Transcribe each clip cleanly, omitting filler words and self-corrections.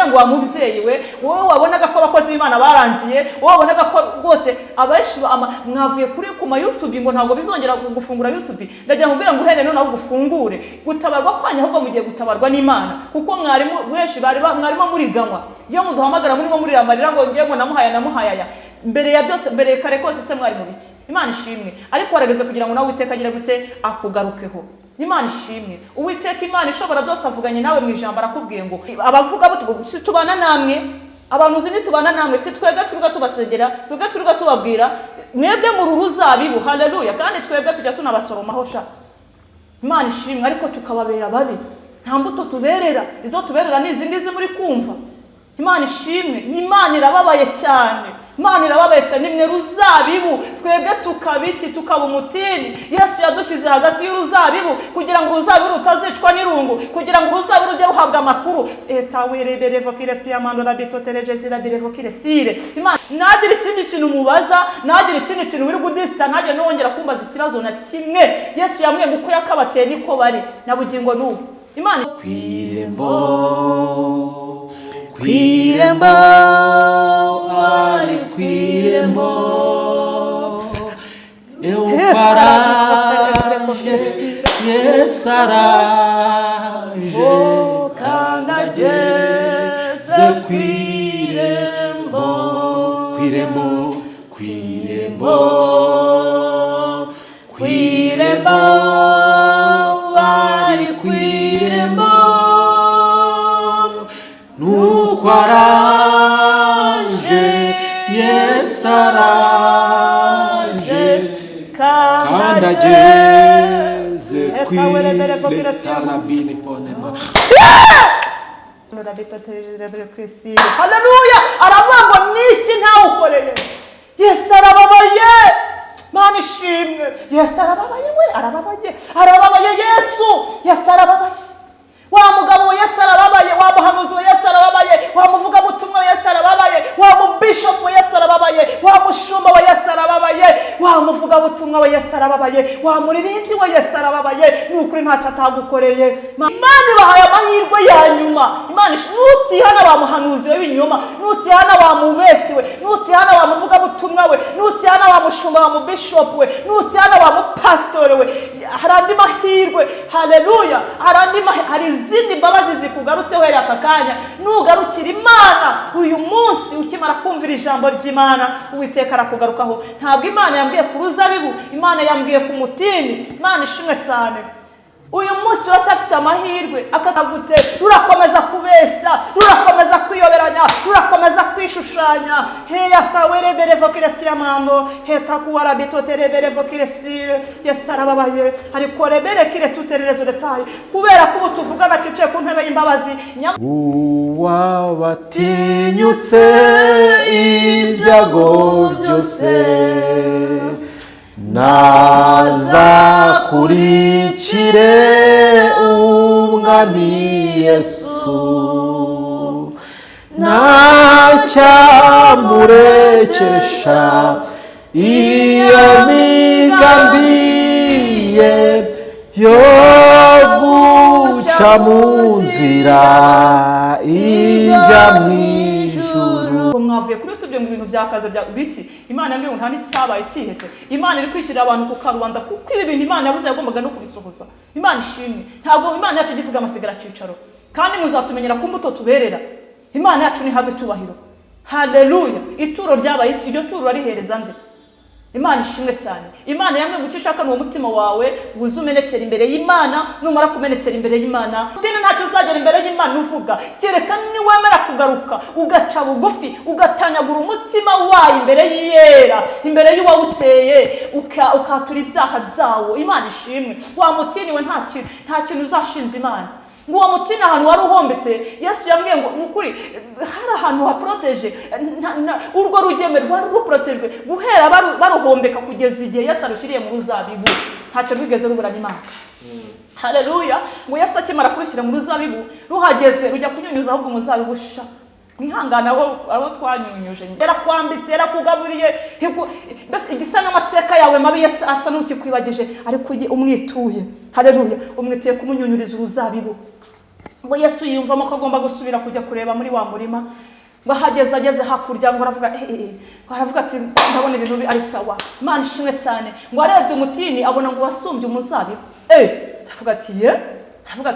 ngo wamubyeyi we wowe wabonaga ko abakozi b'Imana barangiye wowe wabonaga ko rwose abashi mwavuye kuri ku YouTube ngo ntabwo bizongera gufungura YouTube ndagira ngo uhere none aho gufungure gutabarwa kwanya ahubwo mugiye gutabarwa n'Imana kuko mwarimu benshi mwarimo muriganywa iyo muduhamagara murimo murirambarira ngo ngiye ngo namuhaya mbere ya byose mbere kare kose se mwari mu biki Imana ishimwe ariko warageze kugira ngo nawe Uwiteka agire gute akugarukeho Imana ishimwe Uwiteka Imana ishobora byose avuganye nawe mu ijambo arakubwiye ngo abavuga tubana namwe abantu uzi nitubana namwe si twebwe twiruka tubasengera twebwe twiruka tubabwira mwebwe mu ruzabibu haleluya kandi twebwe tujya tunabasoromaho sha Imana ishimwe ariko tukababera babi nta mbuto tuberera izo tuberera nizi ngizi muri kumva Imana ishimwe Imana irababaye cyane Imana irababaye cyane nimwe ruzabibu twebwe tukabiki tukaba umutini Yesu yadushize hagati y'uruzabibu kugira ngo uruzabibu rutazicwa n'irungu kugira ngo uruzabibu rujye ruhabwa amakuru etawere revokire siyamando la bitotereje zira birevokire sire Imana nagira ikindi kintu mubaza nagira ikindi kintu biri gudista ntaje nongera kumbaza ikibazo na kimwe Yesu yamwe ngo uko yakabateye niko bari na bugingo n'ubu Imana Kwirembo ari kwirembo euparaje yesaraje kandageze kwirembo ari kwirembo nukwaraje yesaraje kandageze kwirembo haleluya aravuga ngo niki ntawukoreye Yesu arababaye Mana ishimwe Yesu arababaye we arababaye Yesu arababaye wa mugabo Yesu arababaye wa muhanuzi Yesu arababaye wa muvuga butumwa Yesu arababaye wa mubishop Yesu arababaye wa mushumba Yesu arababaye wa muvuga butumwa Yesu arababaye wa muririmbyi Yesu arababaye nukuri ntacyo atagukoreye Imana ibahaye amahirwe ya nyuma Imana nutihana wa muhanuzi w'ibinyoma nutihana wa mubesi we nutihana wa muvuga butumwa we nutihana wa mushumba wa mubishop we nutihana wa mupastor we harandi mahirwe haleluya hari izindi mbabazi zikugarutse wera akakanya nugarukira Imana uyu munsi ukimara kumvira ijambo ry'Imana Uwiteka arakugarukaho ntabwo Imana yambwiye ku ruzabibu Imana yambwiye ku mutini Imana ishimwe cyane uyu munsi uracyafite amahirwe akakagute rurakomeza kubesa rurakomeza kwiyoberanya rurakomeza kwishushanya heya tawere berevokire siyamando heta kuwara bitotere berevokire sire Yesu arababaye ariko reberekire tutererezo detaye kubera ko tuvugana cece ku ntebe y'imbabazi wabatinyutse ibyago byose nazakurikire umwami Yesu ntacyamurekesha iyo migambi ye yo guca mu nzira ijya mu ijuru mwavuye kuri tubye mu bintu byakaze bya biki Imana yambwiye ngo nta n'icyabaye cyihese Imana iri kwishyirira abantu ku karubanda kuko ibi bintu Imana yavuze yagombaga no kubisohoza Imana ishimwe ntabwo Imana yacu ivuga amasigara cicaro kandi muzatumenyera ko mbuto tuberera Imana yacu ni habe tubahiro haleluya ituro ryabaye iryo turo arihereza nde Imana ishimwe cyane Imana yamwe gucishaka mu mutima wawe uzumenekera imbere y'Imana numara kumenekera imbere y'Imana dine ntacyo uzagera imbere y'Imana uvuga kereka ni wemera kugaruka ugaca bugufi ugatanyagura umutima wawe imbere y'iyera imbere y'uwawuteye ukatura ibyaha byawo Imana ishimwe wa mutini we nta kintu uzashinza Imana ngo uwo mutina ahantu wari uhombetse Yesu yambwiye ngo nukuri hari ahantu haproteje urwo rugeme rwari ruprotejwe guhera baruhombeka kugeza igihe Yesu arushyiriye mu ruzabibu ntacyo rwigeze ruburana Imana haleluya ngo Yesu akimara kurushyira mu ruzabibu ruhageze rujya kunyunyuza ahubwo umuzabibu sha mwihangana abo twanyunyuje yarakwambitse yarakugaburiye bese igisa n'amateka yawe mabi Yesu asa n'ukikwibagije ariko umwituye haleluya umwituye kumunyunyuriza uruzabibu ngo Yesu yiyumvamo ko agomba gusubira kujya kureba muri wa murima, ngo ageze hakurya ngo aravuga ati ndabona ibintu ari sawa, Imana ishimwe cyane. Ngo arebye umutini abona ngo wasumbye umuzabibu. Aravuga ati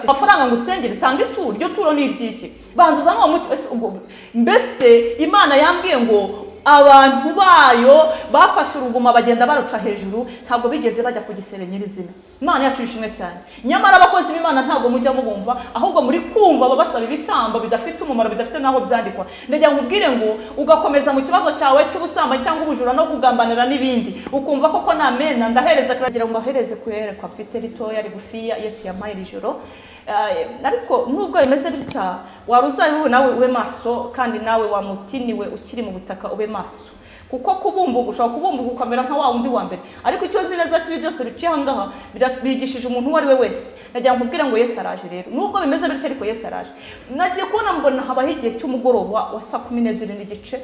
amafaranga ngo usengere tanga ituro, iryo turo ni iry'iki? Banzuza n'uwo muti. Mbese Imana yambwiye ngo abantu bayo bafashe uruguma bagenda baruca hejuru, ntabwo bigeze bajya ku gisebe nyirizina. Imana yacu ishimwe cyane. Nyamara abakozi b'Imana ntabwo mujya mubumva, ahubwo muri kumva babasaba ibitambo bidafite umumaro, bidafite naho byandikwa. Ndagira nkubwire ngo ugakomeza mu kibazo cyawe cy'ubusambanyi cyangwa ubujura no kugambanira n'ibindi, ukumva koko namena ndahereza kiragira ngo ahereze kuyerekwa mfite ritoya rigufiya Yesu yampaye ijoro. Ariko nubwo bimeze bitya, waruzabibu nawe ube maso, kandi nawe wa mutiniwe ukiri mu butaka ube maso, kuko kubumbuka ushobora kubumbuka ukamera nka wa wundi wa mbere. Ariko icyo nzi neza kibi byose biciye ahangaha bigishije umuntu uwo ari we wese. Nagira nkubwire ngo Yesu araje rero, nubwo bimeze bityo ariko Yesu araje. Nagiye kubona mbona habaho igihe cy'umugoroba wa saa 12:30.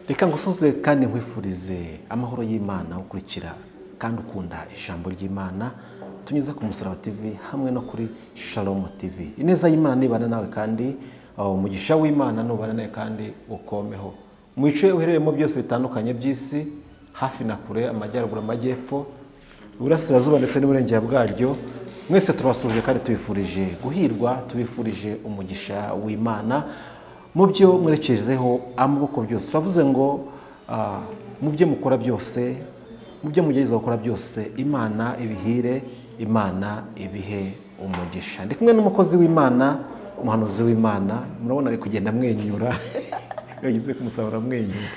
Reka ngusuze kandi nkwifurize amahoro y'Imana ukurikira kandi ukunda ijambo ry'Imana tunyuza ku Musaraba TV hamwe no kuri Shalom TV. Ineza y'Imana nibana nawe kandi umugisha w'Imana nubana nawe kandi ukomeho. Mu bice uherereyemo byose bitandukanye by'isi, hafi na kure, amajyaruguru, amajyepfo, uburasirazuba ndetse n'uburengera bwaryo, mwese turabasuje kandi tubifurije guhirwa, tubifurije umugisha w'Imana mu byo mwerekejeho amaboko byose. Twavuze ngo mu byo mukora byose, mu byo mugerageza gukora byose, Imana ibihire, Imana ibihe umugisha. Ndi kumwe n'umukozi w'Imana, umuhanuzi w'Imana, murabona ari kugenda amwenyura. Yagize kumusabura amwenyura.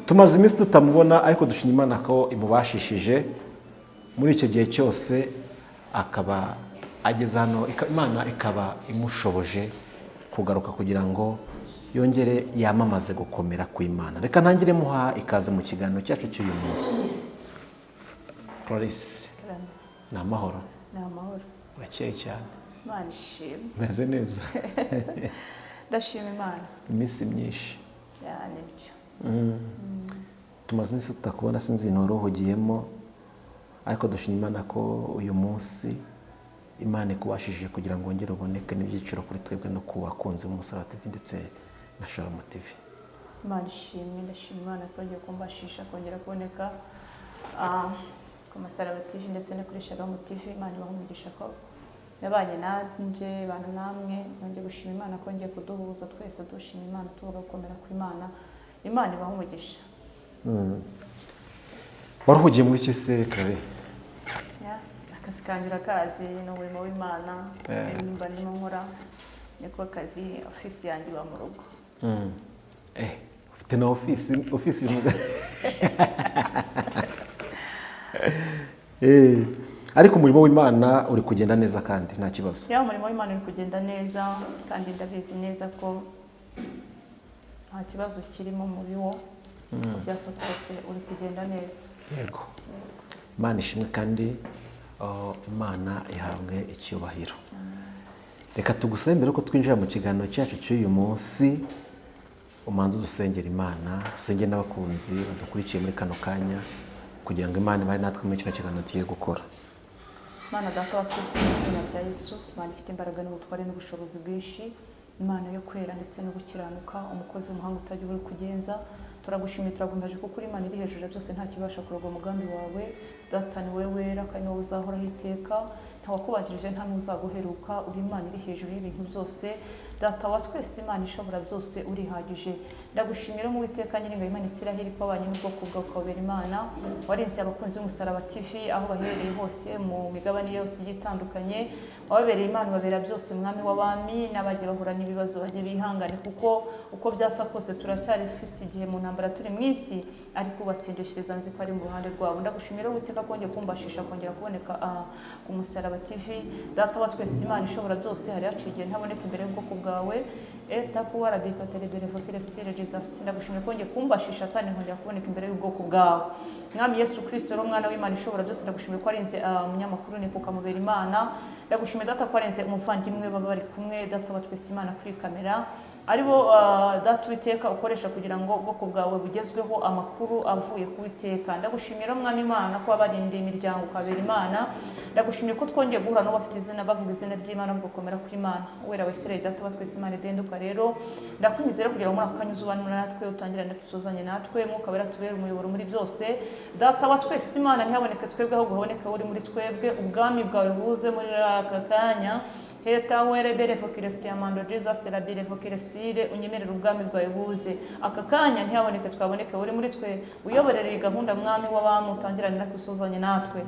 Tumaze iminsi tutamubona, ariko dushimira Imana ko imubashishije muri icyo gihe cyose, akaba ageze hano, Imana ikaba imushoboje kugaruka kugira ngo yongere yamamaze gukomera kw'Imana. Reka ntangire muha ikaze mu kiganiro cyacu cy'uyu munsi. Clarisse, ni amahoro? Ni amahoro. Urakeye cyane. Imana ishimwe. Meze neza. Ndashima Imana. Iminsi myinshi. Nibyo. Tumaze iminsi tutakubona, sinzi ibintu wari uhugiyemo, ariko dushima Imana ko uyu munsi Imana ikubashije kugira ngo wongere uboneke n'ibyiciro kuri twebwe no ku bakunzi b'Umusaraba TV ndetse na Shalom TV. Imana ishimwe, ndashima Imana ko ngiye kumbashisha kongera kuboneka ku Musaraba TV ndetse no kuri Shalom TV. Imana ibahe umugisha ko yabanye nanje bana namwe. Nongeye gushima Imana ko ngiye kuduhuza twese dushima Imana, tuvuga gukomera kw'Imana. Imana ibahe umugisha. Waruhugiye muri iki se kare? Akazi kanjye akazi n'umurimo w'Imana, nimba ndimo nkora niko kazi. Ofisi yanjye iba mu rugo. Ufite na ofisi ariko umurimo w'Imana uri kugenda neza kandi nta kibazo. Umurimo w'Imana uri kugenda neza kandi ndabizi neza ko nta kibazo kirimo muri wo. Byose kose uri kugenda neza. Yego. Imana ishimwe kandi Imana ihabwe icyubahiro. Reka tugusebe mbere ko twinjira mu kiganiro cyacu cy'uyu munsi, umanze dusengera Imana, usengere n'abakunzi badukurikiye muri kano kanya kugira ngo Imana ibane natwe muri kino kiganiro tugiye gukora. Imana Data wa twese mu izina rya Yesu, Imana ifite imbaraga n'ubutware n'ubushobozi bwinshi, Imana yo kwera ndetse no gukiranuka, umukozi w'umuhanga utajya uri kugenza. Turagushimiye, turagumaje kuko uri Imana iri hejuru ya byose, nta kibasha kuroga umugambi wawe. Data ni wowe wera kandi wowe uzahoraho iteka, nta wakubanjirije nta n'uzaguheruka. Uri Imana iri hejuru y'ibintu byose. data wa twese Imana ishobora byose urihagije. Ndagushimira mu Uwiteka Nyiringabo Imana Isiraheli ko abanye n'ubwoko bwawe ukabera Imana, warinze abakunzi b'Umusaraba TV aho baherereye hose mu migabane yose igitandukanye, wababereye Imana babera byose mwami w'abami, n'abagiye bahura n'ibibazo bagiye bihangane kuko uko byasa kose turacyari fite igihe mu ntambara turi mu isi, ariko ubatsindishiriza nzi ko ari mu ruhande rwabo. Ndagushimira Uwiteka kongeye kumbashisha kongera kuboneka ku Musaraba TV. Data wa twese Imana ishobora byose, hari haciye ntaboneka imbere y'ubwoko bwawe etakuwara bita terebere vokere sire Jesus. Ndagushimira kongeye kumbashisha kandi nkongera kuboneka imbere y'ubwoko bwawe. Mwami Yesu Kristo ro mwana w'Imana ishobora byose, ndagushimira ko arinze umunyamakuru ni kukamubera Imana. Ndagushimira data ko arinze umuvandimwe baba bari kumwe, data wa twese Imana kuri kamera aribo data Uwiteka ukoresha kugira ngo ubwoko bwawe bugezweho amakuru avuye ku Uwiteka. Ndagushimira mwami Imana ko abarindiye imiryango ukabera Imana. Ndagushimira ko twongeye guhura no bafite izina bavuga izina ry'Imana gukomera kuri Imana. Wera wa Isirayeli data wa twese Imana idenduka rero, ndakunyizera kugira ngo muri aka kanya uzubane natwe, utangirane tuzuzanye natwe, mwuka wera tubere umuyoboro muri byose. Data wa twese Imana ntihaboneke twebwe ahubwo haboneke uri muri twebwe, ubwami bwawe buze muri aka kanya. Heta were bere fokiresti amando Jesus la bere fokiresire, unyemerera ubwami bwawe buze aka kanya ntihaboneke twaboneke uri muri twe, uyoborere gahunda mwami w'abamu, utangirane natwe usuzanye natwe.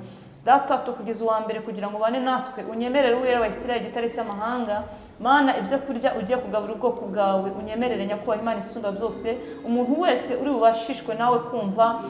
Data tukugize uwa mbere kugira ngo bane natwe, unyemerere Uwera wa Isirayeli gitare cy'amahanga Mana, ibyo kurya ugiye kugaburira ubwoko bwawe, unyemerere nyakubahwa Imana isumba byose, umuntu wese uri bubashishwe nawe kumva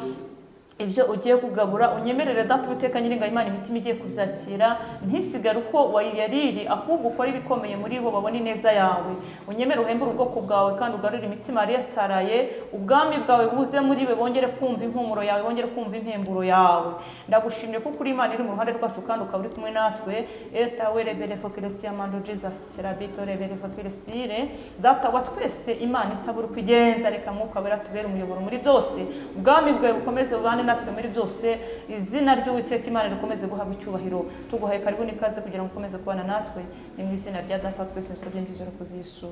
ibyo ugiye kugabura, unyemerere data Uwiteka Nyiringabo Imana imitima igiye kubyakira, ntisigare uko wayariri, ahubwo ukora ibikomeye muri bo babone neza yawe. Unyemerere uhembure ubwoko bwawe kandi ugarurire imitima yari yataraye, ubwami bwawe buze muri be, bongere kumva impumuro yawe, bongere kumva impemburo yawe. Ndagushimye kuko uri Imana iri mu ruhande rwacu kandi ukaba uri kumwe natwe. Eta were bere fokiresti amando Jesus rabito rebere fokiresire, data wa twese Imana itabura kugenza, reka mwuka wera tubere umuyoboro muri byose, ubwami bwawe bukomeze bubane natwe muri byose, izina ry'Uwiteka Imana rikomeze guhabwa icyubahiro. Tuguhaye karibu n'ikaze kugira ngo ukomeze kubana natwe, ni mu izina rya data twese bisabye ndizera kuzi Yesu.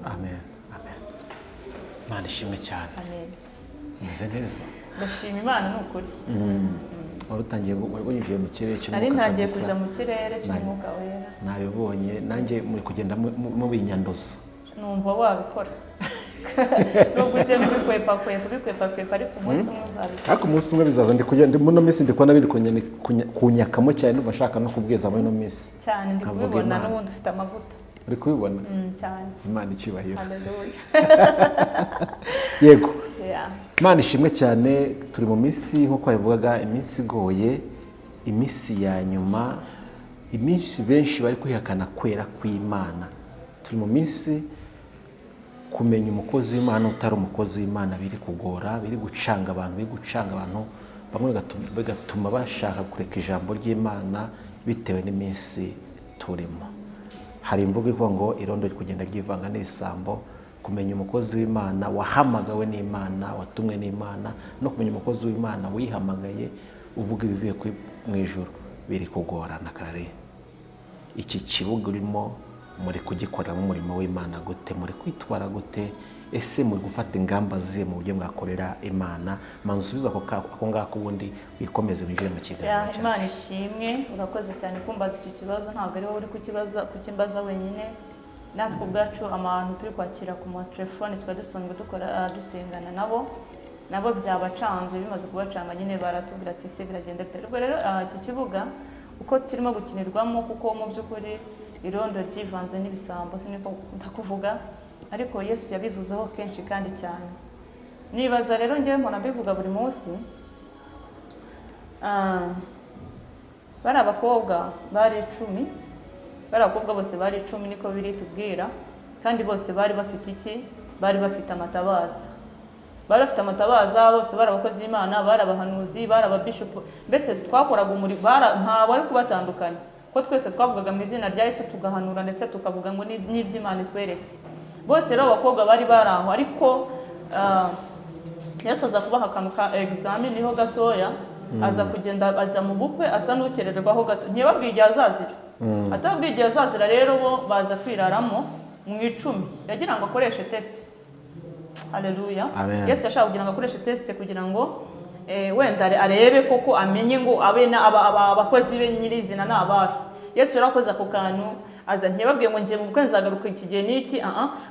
Amen. Amen. Imana ishimwe cyane. Amen. Meze neza. Ndashima Imana ni ukuri. Warutangiye wanyujiye mu kirere cy'umwuka. Nari ntagiye kuja mu kirere cy'umwuka wera. Nabibonye nanjye muri kugenda mu binyandoza. Numva wabikora. Nubwo ugenda kubikwepa ariko umunsi umwe uzabikora. Ariko umunsi umwe bizaza ndi kugenda muno minsi ndi kubona biri kunyakamo cyane, numva nshaka no kubwiza muri no minsi. Cyane ndi kubibona n'ubundi ufite amavuta. Uri kubibona? Cyane. Imana icyubahiro. Haleluya. Yego. Yeah. Imana ishimwe cyane, turi mu minsi nk'uko yavugaga, iminsi igoye, iminsi ya nyuma, iminsi benshi bari kwihakana kwera kw'Imana. Turi mu minsi kumenya umukozi w'Imana utari umukozi w'Imana biri kugora, biri gucanga abantu, bamwe bigatuma bashaka kureka ijambo ry'Imana bitewe n'iminsi turimo. Hari imvugo ivuga ngo irondo riri kugenda ryivanga n'ibisambo. Kumenya umukozi w'Imana wahamagawe n'Imana, watumwe n'Imana, no kumenya umukozi w'Imana wihamagaye uvuga ibivuye mu ijuru biri kugorana kare. Iki kibuga urimo muri kugikoramo umurimo w'Imana gute, muri kwitwara gute, ese muri gufata ingamba ziye mu buryo bwakorera Imana? Mansubiza ako ngako ubundi wikomeze binjire mu kiganiro. Imana ishimwe, urakoze cyane kumbaza iki kibazo, ntabwo ari wowe uri kukimbaza wenyine. Natwe ubwacu abantu turi kwakira ku telefone twa dusanzwe dusengana nabo byabacanze, bimaze kubacanga nyine baratubwira ati se biragenda bite. Rero iki kibuga uko kirimo gukinirwamo, kuko mu by'ukuri irondo ryivanze n'ibisambo, siniko ndakuvuga, ariko Yesu yabivuzeho kenshi kandi cyane. Nibaza rero ngiye mpora mbivuga buri munsi, bari abakobwa bari 10, bari abakobwa bose bari 10 niko biri tubwira, kandi bose bari bafite iki? Bari bafite amatabaza. Bari bafite amatabaza, bose bari abakozi b'Imana, bari abahanuzi, bari ababishop, mbese twakoraga umurimo, nta wari kubatandukanya, ko twese twavugaga mu izina rya Yesu tugahanura ndetse tukavuga ngo n'iby'Imana itweretse. Bose rero abakobwa bari baraho, ariko Yesu aza kubaha akantu ka examen niho gatoya, aza kugenda aja mu bukwe asa n'ukererwaho gato, ntiyababwiye igihe azazira. Atababwiye igihe azazira rero bo baza kwiraramo mu 10, yagira ngo akoreshe test. Haleluya. Yesu yashaka kugira ngo akoreshe test kugira ngo wenda arebe koko amenye ngo abe abakozi be nyirizina n'abahe. Yesu yarakoze ako kantu aza ntiyababwiye ngo ngiye mu bukwe nzagaruka iki gihe n'iki,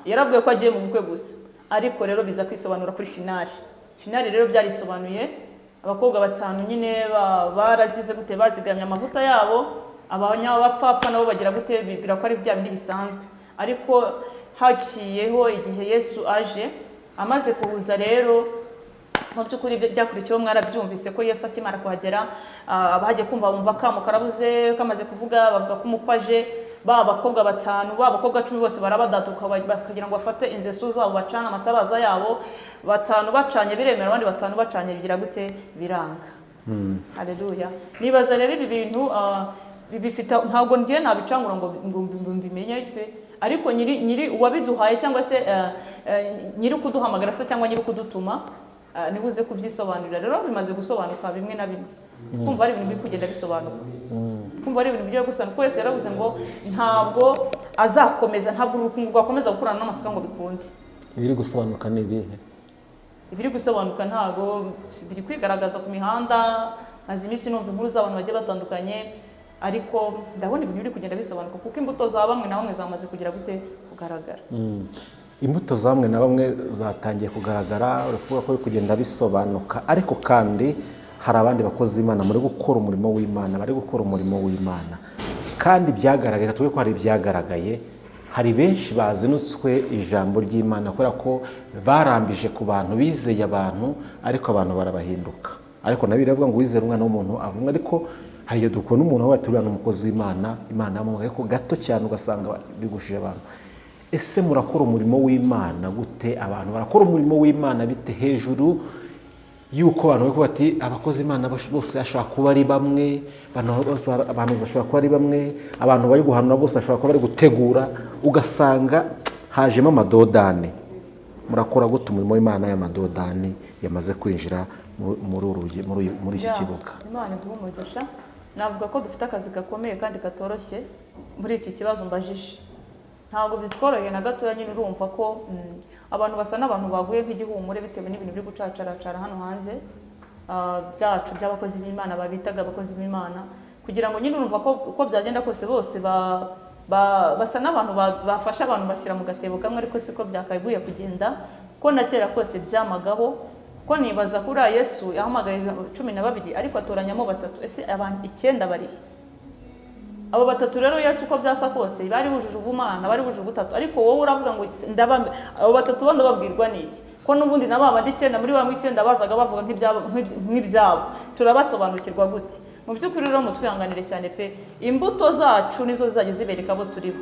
yarabwiye ko agiye mu bukwe gusa. Ariko rero biza kwisobanura kuri finali rero byarisobanuye, abakobwa 5 nyine barazize gute, bazigamye amavuta yabo, abanyabapfapfa nabo bagira gute, bibwira ko ari bya bindi bisanzwe. Ariko haciyeho igihe Yesu aje, amaze kuhuza rero mu by'ukuri byakurikiyeho mwarabyumvise ko Yesu akimara kuhagera, abahagiye kumva bumva kamo karabuze, kamaze kuvuga bavuga ko umukwaje, abakobwa 5, abakobwa 10 bose barabadaduka bakagira ngo bafate inzeso zabo bacana amatabaza yabo, 5 bacanye biremera, abandi 5 bacanye bigira gute, biranga. Haleluya. Nibaza rero ibi bintu bifite, ntabwo ngiye nabicangura ngo mbimenye pe, ariko nyiri uwabiduhaye cyangwa se nyiri kuduhamagara se cyangwa nyiri kudutuma nibuze kubyisobanurira. Rero bimaze gusobanuka bimwe na bimwe, kumva ari ibintu biri kugenda bisobanuka, kumva ari ibintu byo gusa. Kuko Yesu yaravuze ngo ntabwo azakomeza, ntabwo urukungu rwakomeza gukurana n'amasaka ngo bikunde. Ibiri gusobanuka ni ibihe? Ibiri gusobanuka ntabwo biri kwigaragaza ku mihanda, maze iminsi numva inkuru z'abantu bagiye batandukanye, ariko ndabona ibintu biri kugenda bisobanuka kuko imbuto za bamwe na bamwe zamaze kugira gute, kugaragara. Imbuto za bamwe na bamwe zatangiye kugaragara, uravuga ko biri kugenda bisobanuka, ariko kandi hari abandi bakozi b'Imana muri gukora umurimo w'Imana, bari gukora umurimo w'Imana, kandi byagaragaye, tuvuge ko hari ibyagaragaye. Hari benshi bazinutswe ijambo ry'Imana kubera ko barambije ku bantu, bizeye abantu, ariko abantu barabahinduka. Ariko nabi biravuga ngo wizere umwana w'umuntu avumwe, ariko hari igihe dukubona umuntu wabaturana n'umukozi w'Imana, Imana yamuhaye ko gato cyane ugasanga bigushije abantu. Ese murakora umurimo w'Imana gute? Abantu barakora umurimo w'Imana bite hejuru yuko abantu bako bati abakozi Imana bose ashobora kuba ari bamwe, abantu bashobora kuba ari bamwe, abantu bari guhanura bose ashobora kuba bari gutegura, ugasanga hajemo amadodane. Murakora gute umurimo w'Imana y'amadodane yamaze kwinjira muri iki kibuga? Imana duhumugisha. Navuga ko dufite akazi gakomeye kandi katoroshye muri iki kibazo mbajije. Ntabwo bitworoheye na gatoya, nyine urumva ko abantu basa n'abantu baguye nk'igihumure bitewe n'ibintu biri gucacaracara hano hanze byacu by'abakozi b'Imana, babitaga abakozi b'Imana, kugira ngo nyine urumva ko uko byagenda kose bose basa n'abantu bafasha abantu bashyira mu gatebo kamwe, ariko siko byakaguye kugenda, ko na kera kose byamagaho. Ko nibaza kuri Yesu yahamagaye 12 ariko atoranyamo 3, ese abantu 9 bari abo 3 rero Yesu uko byasa kose bari bujuje ubumana, bari bujuje ubutatu, ariko wowe uravuga ngo ndabambe abo 3 bandi babwirwa niki? Ko nubundi nababa ndi 9 muri bamwe 9 bazaga bavuga nk'ibyabo, turabasobanukirwa gute? Mu by'ukuri rero mutwihanganire cyane pe, imbuto zacu nizo zizajye zibereka abo turibo.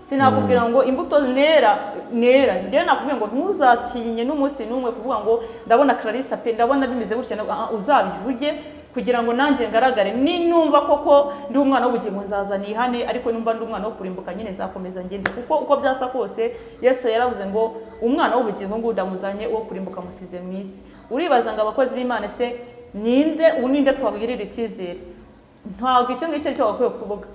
Sinakubwira ngo imbuto nera ngiye nakubwiye ngo ntuzatinye n'umunsi n'umwe kuvuga ngo ndabona Clarissa pe, ndabona bimeze gutya, uzabivuge kugira ngo nanjye ngaragare. Ni numva koko ndi umwana w'ubugingo nzaza nihane, ariko numva ndi umwana wo kurimbuka nyine nzakomeza ngende, kuko uko byasa kose Yesu yaravuze ngo umwana w'ubugingo ngo ndamuzanye wo kurimbuka musize mu isi. Uribaza ngo abakozi b'Imana se ninde twabwirira icyizere? Ntabwo icyo ngicyo cyo bakwiye kuvuga.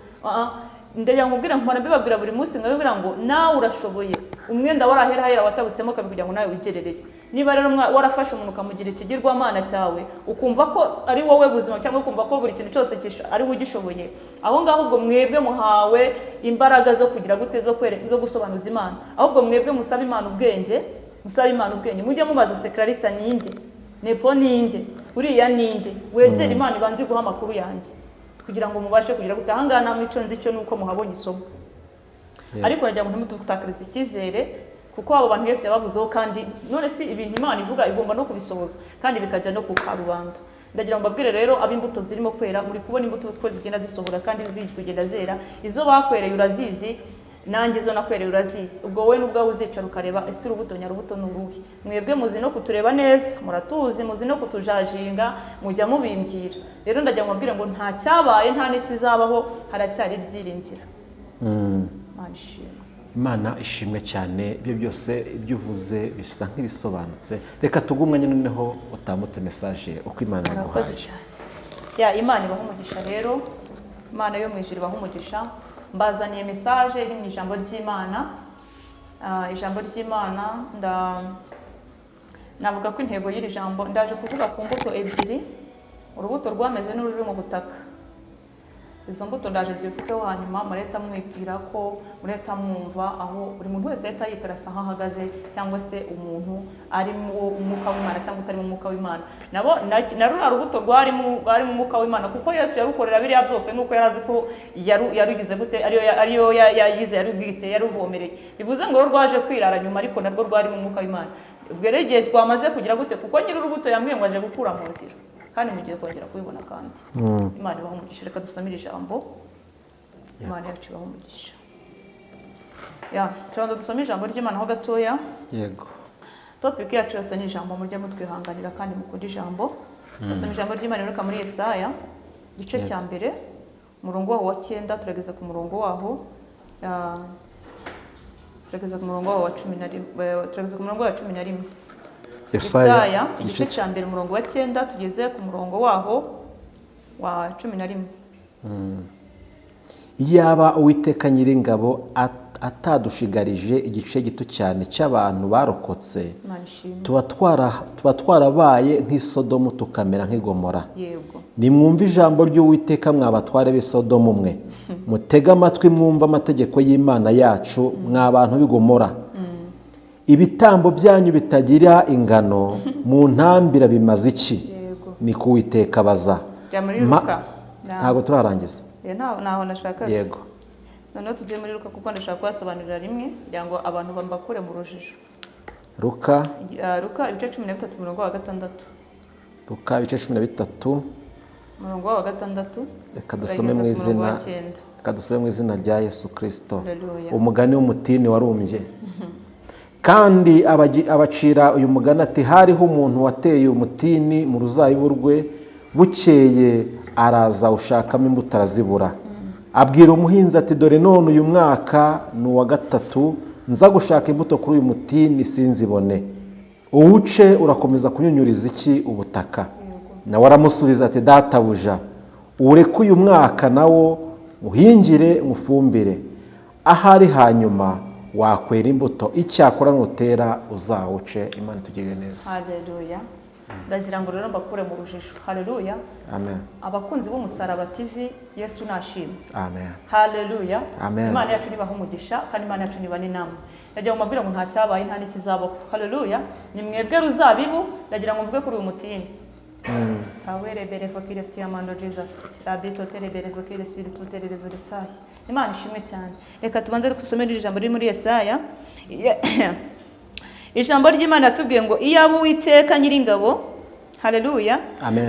Ndajya nkubwira nkora mbibabwira buri munsi ngabibwira ngo nawe urashoboye, umwenda warahera watabutsemo kabiri kugira ngo nawe wigerereye. Niba rero warafashe umuntu ukamugira ikigirwamana cyawe, ukumva ko ari wowe buzima, cyangwa ukumva ko buri kintu cyose ari we ugishoboye, aho ngaho ubwo mwebwe muhawe imbaraga zo kugira gute, zo gusobanuza Imana. Ahubwo mwebwe musaba Imana ubwenge, mujye mubaza se Clarissa ninde, Nepo ninde, uriya ninde, wegera Imana ibanze guha amakuru yanjye kugira ngo mubashe kugira gute. Ahangana namwe icyo nzi cyo nuko muhabonye isomo. Ariko najya ngo ntimutakarize icyizere, kuko abo bantu Yesu yabavuzeho, kandi none si ibintu Imana ivuga igomba no kubisohoza kandi bikajya no ku karubanda. Ndagira ngo mbabwire rero ab'imbuto zirimo kwera, muri kubona imbuto ko zigenda zisohora kandi ziri kugenda zera. Izo bakwereye urazizi, nanjye izo nakwereye urazizi. Ubwo wowe n'ubwawe uzicara ukareba ese urubuto nyarubuto ni uruhe. Mwebwe muzi no kutureba neza, muratuzi, muzi no kutujajinga, mujya mubimbwira. Rero ndagira ngo mbabwire ngo nta cyabaye, nta n'ikizabaho, haracyari ibyiringiro. Imana ishimwe cyane. Ibyo byose ibyo uvuze bisa nk'ibisobanutse. Reka tugumanye noneho utambutse message uko Imana yaguhaye. Imana ibaha umugisha rero, Imana yo mu ijuru ibaha umugisha. Mbazaniye message iri mu ijambo ry'Imana. Ijambo ry'Imana navuga ko intego y'iri jambo ndaje kuvuga ku mbuto ebyiri, urubuto rwameze n'ururi mu butaka. izo mbuto ndaje zivugeho hanyuma mureta mwibwira ko mureta mwumva aho buri muntu wese yahita yikarasa aho ahagaze cyangwa se umuntu ari mu umwuka w'Imana cyangwa utari mu mwuka w'Imana. Nabo na rura rubuto rwari mu mwuka w'Imana kuko Yesu yarukorera biriya byose nuko yarazi ko yarugize gute ariyo yagize yarubwite yaruvomereye. Bivuze ngo rwaje kwirara nyuma ariko narwo rwari mu mwuka w'Imana. Ubwo rero igihe twamaze kugira gute kuko nyiri urubuto yambwiye ngo aje gukura mu nzira kandi mugiye kongera kubibona kandi Imana ibaho umugisha. Reka dusomere ijambo. Imana yacu ibaho umugisha. Tubanza dusome ijambo ry'Imana ho gatoya. Yego. Topic yacu yose ni ijambo murya mutwihanganira kandi mukunda ijambo. Dusome ijambo ry'Imana reka muri Yesaya gice cya mbere umurongo waho wa 9 turageza ku murongo waho turageza ku murongo waho wa 11 turageza ku murongo wa 11. Yesaya igice cya mbere umurongo wa 9 tugeze ku murongo waho wa 11. Iyaba Uwiteka Nyiringabo atadushigarije igice gito cyane cy'abantu barokotse tuba twarabaye nk'isodomu tukamera nk'igomora. Nimwumve ijambo ry'Uwiteka mwabatware b'isodomu mwe mutega amatwi mwumva amategeko y'Imana yacu mw'abantu b'igomora. Ibitambo byanyu bitagira ingano mu ntambira bimaze iki? Ni ku Uwiteka baza. Ntabwo turarangiza. Naho nashaka. Yego. Noneho tugiye muri Luka kuko ndashaka kubasobanurira rimwe kugira ngo abantu bambakure mu rujijo. Luka ibice 13 umurongo wa 6. Luka ibice 13 umurongo wa 6. Reka dusome mu izina rya Yesu Kristo. Umugani w'umutini warumbye. Kandi abacira uyu mugani ati hariho umuntu wateye umutini mu ruzabibu rwe bukeye araza ushakamo imbuto arazibura. Abwira umuhinzi ati dore none uyu mwaka ni uwa 3 nza gushaka imbuto kuri uyu mutini sinzibone. Uwuce urakomeza kunyunyuriza iki ubutaka? Nawe aramusubiza ati databuja ureke uyu mwaka nawo uhingire mufumbire ahari hanyuma wakwera imbuto icyakora nutera uzawuce. Imana tugirire neza. Haleluya. Ndagira ngo rero mbakure mu rujijo. Haleluya. Amen. Abakunzi b'Umusaraba TV Yesu nashimwe. Amen. Haleluya. Amen. Imana yacu nibaho umugisha kandi Imana yacu niba n'inama. Ndagira ngo mabwire ngo nta cyabaye nta n'ikizabaho. Haleluya. Ni mwebwe ruzabibu ndagira ngo mvuge kuri uyu mutini. Awere berefo kiresti amando Jesus. Abito tere berefo kiresti tutere rezurisai. Imana ishimwe cyane. Reka tubanze kusomera ijambo riri muri Yesaya. Ijambo ry'Imana yatubwiye ngo iyaba Uwiteka Nyiringabo haleluya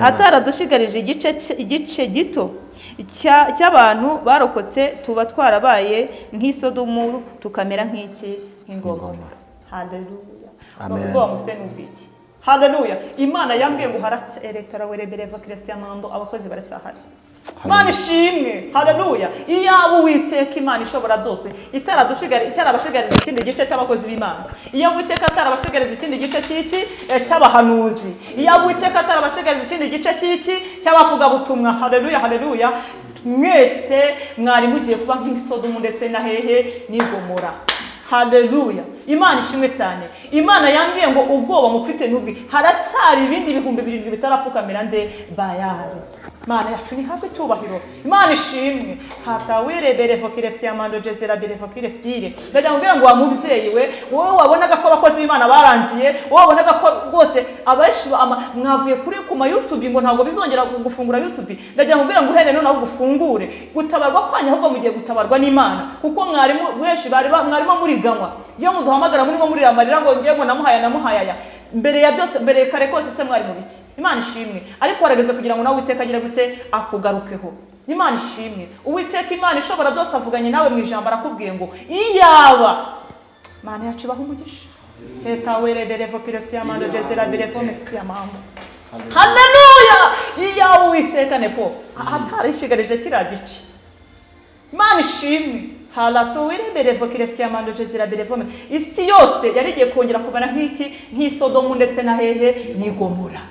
ataradushigarije igice gito cy'abantu barokotse tuba twarabaye nk'isodomu tukamera nk'ingomora. Haleluya. Ubwo mufite n'ubiki. Haleluya. Imana yambwiye ngo haratserekara werebereva Kristianando abakozi baracyahari. Imana ishimwe. Haleluya. Iyaba Uwiteka Imana ishobora byose itarabashigarije ikindi gice cy'abakozi b'Imana. Iyaba Uwiteka atarabashigarije ikindi gice cy'iki cy'abahanuzi. Iyaba Uwiteka atarabashigarije ikindi gice cy'iki cy'abavuga butumwa. Haleluya. Haleluya. Mwese mwari mugiye kuba nk'isodomu ndetse na hehe n'igomora. Haleluya. Imana ishimwe cyane. Imana yambwiye ngo ubwoba mufite n'ubwi haratsari ibindi 7,000 bitarapfukamira nde Bayali. Imana yacu ni hafi cyubahiro. Imana ishimwe. Hatawire berefo Kristianando Jezera berefo Kristire. Ndagira ngo wa mubyeyi wowe wabonaga ko abakozi b'Imana barangiye, wowe wabonaga ko rwose abashi mwavuye kuri kuma YouTube ngo ntabwo bizongera gufungura YouTube. Ndagira ngo uhere none aho gufungure. Gutabarwa kwanya ahubwo mugiye gutabarwa n'Imana. Kuko mwarimu benshi mwarimo muri ganwa. Iyo muduhamagara murimo muri ramarira ngo ngiye ngo namuhaya. Mbere ya byose mbere kare kose se mwari mu biki. Imana ishimwe. Ariko warageze kugira ngo nawe Uwiteka agira gute akugarukeho. Imana ishimwe. Uwiteka Imana ishobora byose avuganye nawe mu ijambo arakubwiye ngo iyaba Imana yacu ibaho umugisha. Heta were berefo Kristianando Jezera berefo Mesquiamando. Haleluya. Iya Uwiteka nepo atarishigarije kira gice. Imana ishimwe. Halato wire berefo Kristianando Jezera berefo. Isi yose yari igiye kongera kubana nk'iki nk'isodomu ndetse na hehe n'igomora.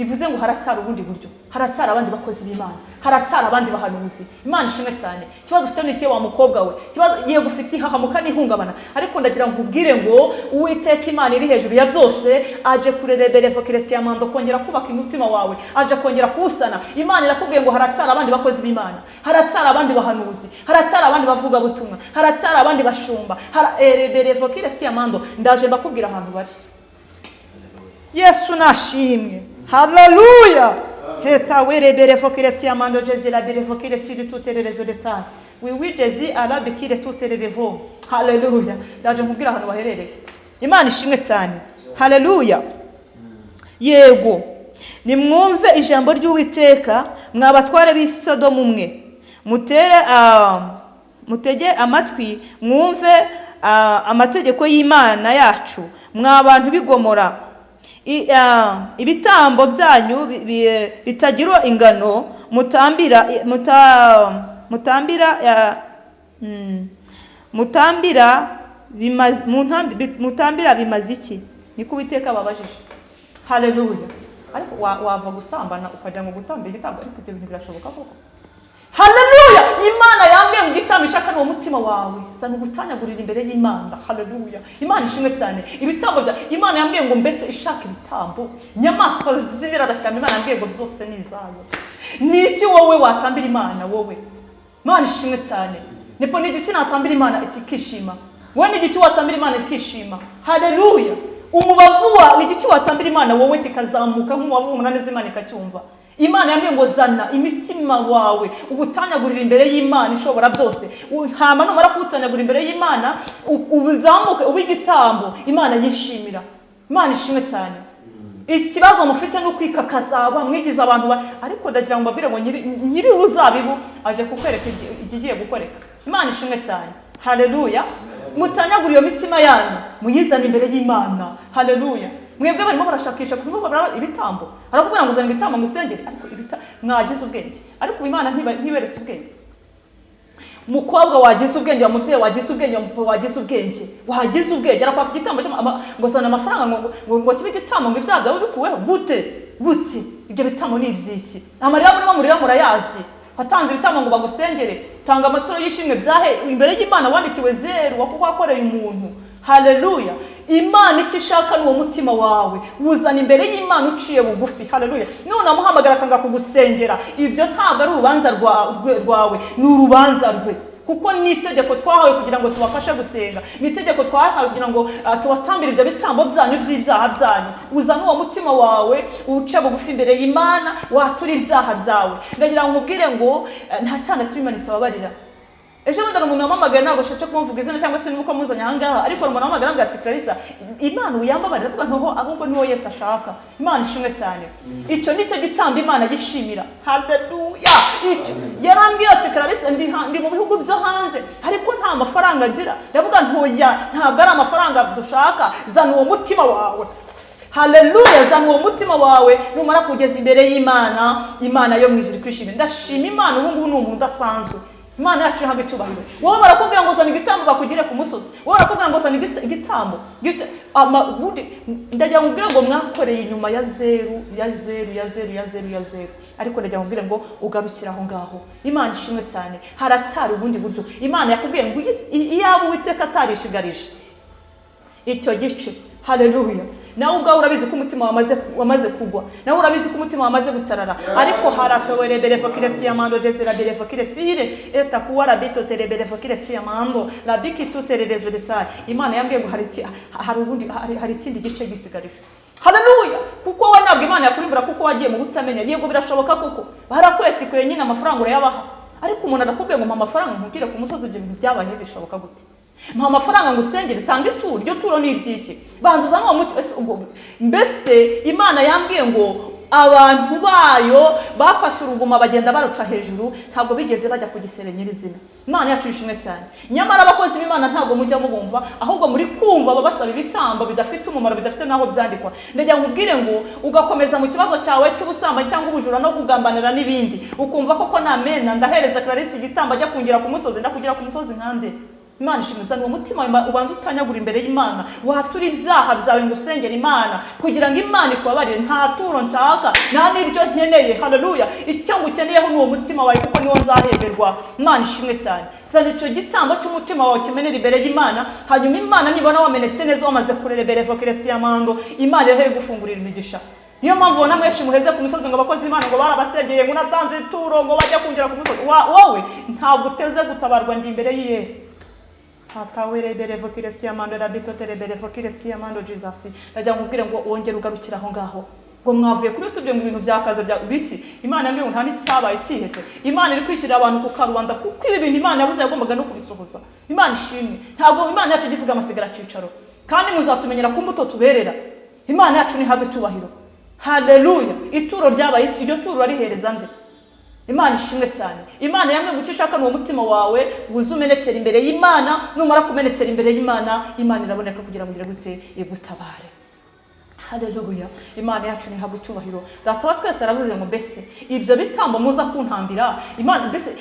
bivuze ngo haracyari ubundi buryo, haracyari abandi bakozi b'Imana, haracyari abandi bahanuzi. Imana ishimwe cyane. Kibazo ufite ni wa mukobwa we, kibazo yego ufite ihahamuka n'ihungabana, ariko ndagira ngo ubwire ngo Uwiteka Imana iri hejuru ya byose aje kurerebera evokiresi y'amando, kongera kubaka umutima wawe, aje kongera kuwusana. Imana irakubwiye ngo haracyari abandi bakozi b'Imana, haracyari abandi bahanuzi, haracyari abandi bavuga butumwa, haracyari abandi bashumba. Erebera evokiresi y'amando, ndaje mbakubwira ahantu bari. Yesu nashimwe. Hallelujah. Heta werebere fokiresi y'amando jezira bere fokiresi ritutere rezo detari. Wiwigezi arabikire tutere revo. Hallelujah. Ndaje nkubwira ahantu baherereye. Imana ishimwe cyane. Hallelujah. Yego. Nimwumve ijambo ry'Uwiteka mwabatware b'i Sodomu mwe. Mutege amatwi mwumve amategeko y'Imana yacu, mwa abantu bigomora. Ibitambo byanyu bitagira ingano mutambira bimaze iki? Niko Uwiteka babajije. Hallelujah. Ariko wava gusambana ukajya ngo gutambira igitambo, ariko ibyo bintu birashoboka koko? Hallelujah. Imana yambwiye ngo igitambo ishaka n'uwo mutima wawe, zana ugutanyagurira imbere y'Imana. Hallelujah. Imana ishimwe cyane. Ibitambo bya Imana yambwiye ngo mbese ishaka ibitambo, inyamaswa z'ibirarashyamba Imana yambwiye ngo byose ni izayo. Niki wowe watambira Imana wowe? Imana ishimwe cyane. Nipo n'igiki natambira Imana ikishima? Wowe n'igiki watambira Imana ikishima? Hallelujah. Umubavu wa n'igiki watambira Imana wowe kikazamuka nk'umubavu umunani z'Imana ikacyumva. Imana yambwiye ngo zana imitima wawe ubutanyagurira imbere y'Imana ishobora byose. Hama numara kutanyagurira imbere y'Imana ubuzamuke ubigitambo Imana yishimira. Imana ishimwe cyane. Ikibazo mufite no kwikakaza bamwigiza abantu ariko ndagira ngo mbabwire ngo nyiri uruzabibu aje kukwereka igiye gukoreka. Imana ishimwe cyane. Hallelujah. Mutanyagura iyo mitima yanyu muyizana imbere y'Imana. Hallelujah. Mwebwe barimo barashakisha kuvuga ibitambo, arakubwira ngo zana ibitambo musengere, ariko mwagize ubwenge, ariko Imana ntiberetse ubwenge. Mukobwa wagize ubwenge, wa mubyeyi wagize ubwenge, wa mupapa wagize ubwenge, wagize ubwenge, arakwaka igitambo ngo zana amafaranga ngo kibe igitambo ngo ibyaha byawe bikuweho. Gute ibyo bitambo ni ibyiki? Amarira muri murira murayazi. Watanze ibitambo ngo bagusengere, tanga amaturo y'ishimwe byahe imbere y'Imana wandikiwe 0 wakubakoreye umuntu. Hallelujah. Imana ikishaka n'uwo mutima wawe wuzana imbere y'Imana uciye bugufi. Hallelujah. None amuhamagara kanga kugusengera, ibyo ntabwo ari urubanza rwawe, ni urubanza rwe. Kuko ni itegeko twahawe kugira ngo tubafashe gusenga, ni itegeko twahawe kugira ngo tubatambire ibyo bitambo byanyu by'ibyaha byanyu. Uzana uwo mutima wawe uce bugufi imbere y'Imana, watura ibyaha byawe. Ndagira ngo mubwire ngo nta cyana cy'Imana itababarira. Ejo bundi umuntu wamamagaye ntago shaka kumuvuga izina cyangwa se nuko muzanya ahangaha, ariko umuntu wamamagara ngo ati Clarissa Imana uyambabarira, avuga ntoho ahubwo niho Yesu ashaka. Imana ishimwe cyane. Icyo nicyo gitambo Imana gishimira. Hallelujah. Icyo yarambwiye ati Clarissa ndi mu bihugu byo hanze ariko nta mafaranga agira. Ndavuga ntoya ntabwo ari amafaranga dushaka, zana uwo mutima wawe. Hallelujah. Zana uwo mutima wawe numara kugeza imbere y'Imana, Imana yo mwijuru kwishimira. Ndashima Imana ubu ngubu ni umuntu udasanzwe. Imana yacu ntabwo icyubahiro. Wowe barakubwira ngo zana igitambo bakugire ku musozi, wowe barakubwira ngo zana igitambo ndagira ngubwira ngo mwakoreye inyuma ya 0 ya 0 ya 0 ya 0 ya 0, ariko ndagira ngubwira ngo ugarukira aho ngaho. Imana ishimwe cyane. Haracyari ubundi buryo. Imana yakubwiye ngo iyaba Uwiteka atarishigarije icyo gice. Hallelujah. Nawe ubwawe urabizi ko umutima wamaze kugwa, nawe urabizi ko umutima wamaze gutarara, ariko haratowerebere fokiresi y'amando jezera bere fokiresi ire eta kuwara bito terebere fokiresi y'amando la biki tutererezwe detari. Imana yambwiye ngo hari ikindi gice gisigarije. Hallelujah. Kuko we ntabwo Imana yakurimbura kuko wagiye mu butamenya. Yego birashoboka kuko barakwesikuye nyine amafaranga urayabaha, ariko umuntu arakubwiye ngo mpa amafaranga nkugire ku musozi, ibyo bintu byabaye bishoboka gute? Mpa amafaranga ngo usengere, tanga ituro, iryo turo ni iryiki? Banzuza n'uwo muti. Mbese Imana yambwiye ngo abantu bayo bafashe uruguma bagenda baruca hejuru, ntabwo bigeze bajya kugisere nyirizina. Imana yacu ishimwe cyane. Nyamara abakozi b'Imana ntabwo mujya mubumva, ahubwo muri kumva babasaba ibitambo bidafite umumaro, bidafite naho byandikwa. Ndagira nkubwire ngo ugakomeza mu kibazo cyawe cy'ubusambanyi cyangwa ubujura no kugambanira n'ibindi, ukumva koko namena ndahereza Clarissa igitambo ajya kungira ku musozi, ndakugira ku musozi nkande. Imana ishimwe uwo mutima ubanza utanyagura imbere y'Imana watura ibyaha byawe ngo usengere Imana kugira ngo Imana ikubabarire. Nta turo nshaka nta n'iryo nkeneye. Haleluya. Icyo ngukeneyeho ni uwo mutima wawe kuko niwo nzahemberwa. Imana ishimwe cyane. Zana icyo gitambo cy'umutima wawe kimenera imbere y'Imana, hanyuma Imana nibona wamenetse neza wamaze kurerebera Evokiresiyamando, Imana irahere gufungurira imigisha. Niyo mpamvu ubona mwese muheze ku misozi ngo abakozi Imana ngo barabasengeye ngo natanze ituro ngo bajya kongera ku misozi. Wowe ntabwo uteze gutabarwa ndi imbere y'Iyera. Hatawerebere Evokiresiyamando rabitoterebere Evokiresiyamando Jesus. Najya nkubwire ngo wongere ugarukira aho ngaho. Ngo mwavuye kuri tubye mu bintu byakaze bya biki. Imana yambwiye ngo nta n'icyabaye cyihese. Imana iri kwishyira abantu ku karubanda kuko ibi bintu Imana yavuze yagombaga no kubisohoza. Imana ishimwe. Ntabwo Imana yacu ivuga amasigara cicaro. Kandi muzatumenyera ku mbuto tuberera. Imana yacu ni habe cyubahiro. Haleluya. Ituro ryabaye iryo turo arihereza nde? Imana ishimwe cyane. Imana yamwe gucishaka n'uwo mutima wawe wuzumenekera imbere y'Imana, numara kumenekera imbere y'Imana, Imana iraboneka kugira ngo gute igutabare. Haleluya. Imana yacu ni habe cyubahiro. Data twese aravuze ngo mbese ibyo bitambo muza kuntambira Imana mbese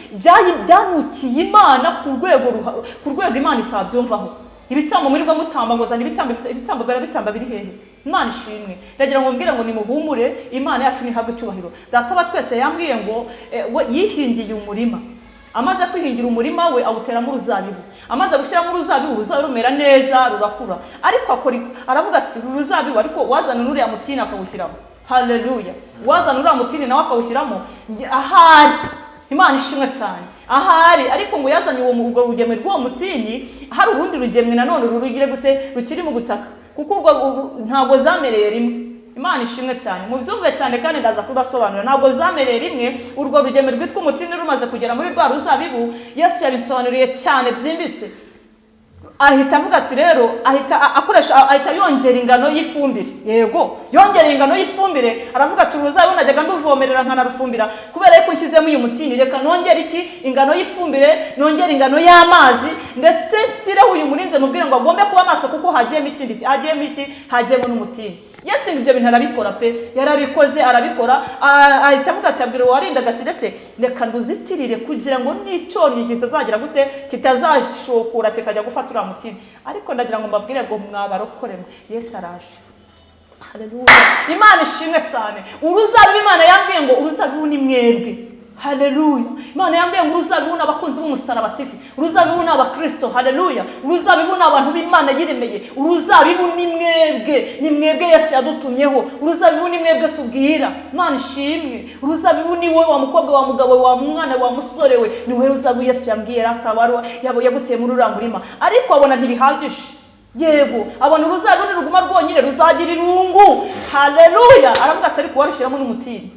byanukiye Imana ku rwego Imana itabyumvaho. Ibitambo muri rwa mutamba ngo zana ibitambo bitamba biri hehe? Imana ishimwe. Ndagira ngo mbwira ngo nimuhumure, Imana yacu ni habe cyubahiro. Data twese yambwiye ngo yihingiye umurima. Amaze kwihingira umurima we awuteramo uruzabibu. Amaze gushyiramo uruzabibu rumera neza rurakura. Ariko aravuga ati uruzabibu ariko wazana nuriya mutini akawushyiramo. Haleluya. Wazana nuriya mutini nawe akawushyiramo ahari. Imana ishimwe cyane. Ahari ariko ngo yazanye uwo rugemwe rw'uwo mutini hari urundi rugemwe nanone rurugire gute rukiri mu gutaka kuko urwo ntago zamereye rimwe. Imana ishimwe cyane. Mu byumve cyane kandi ndaza kubasobanura. Ntago zamereye rimwe urwo rugemwe rwitwa umutini rumaze kugera muri rwa ruzabibu. Yesu yabisobanuriye cyane byimbitse. Ahita avuga ati rero ahita yongera ingano y'ifumbire. Yego yongera ingano y'ifumbire. Aravuga ati uruzabibu najyaga nduvomerera nkanarufumbira kubera yuko nshyizemo uyu mutini reka nongera iki ingano y'ifumbire nongera ingano y'amazi ndetse sireho uyu murinze mubwire ngo agombe kuba amaso kuko hagiyemo n'umutini. Yesu ibyo bintu arabikora pe yarabikoze arabikora. Ahita avuga ati abwira warindaga ati ndetse reka nduzitirire kugira ngo n'icyonyi kitazagira gute kitazashokura kikajya gufata mutini. Ariko ndagira ngo mbabwire ngo mwabarokoremo Yesu araje. Haleluya. Imana ishimwe cyane. Uruzabibu Imana yambwiye ngo uruzabibu ni mwebwe. Haleluya. Imana yambwiye ngo uruzabibu n'abakunzi b'umusaraba TV. Uruzabibu n'abakristo. Haleluya. Uruzabibu n'abantu b'Imana yiremeye. Uruzabibu ni mwebwe. Ni mwebwe Yesu yadutumyeho. Uruzabibu ni mwebwe tubwira. Imana ishimwe. Uruzabibu ni wowe wa mukobwa wa mugabo wa mwana wa musore we. Ni wowe uruzabibu Yesu yambwiye ratabarwa yaguteye muri uramurima. Ariko abona ntibihagije. Yego abona uruzabibu ni ruguma rwonyine ruzagira irungu. Haleluya. Aravuga ati ariko warushyiramo n'umutini.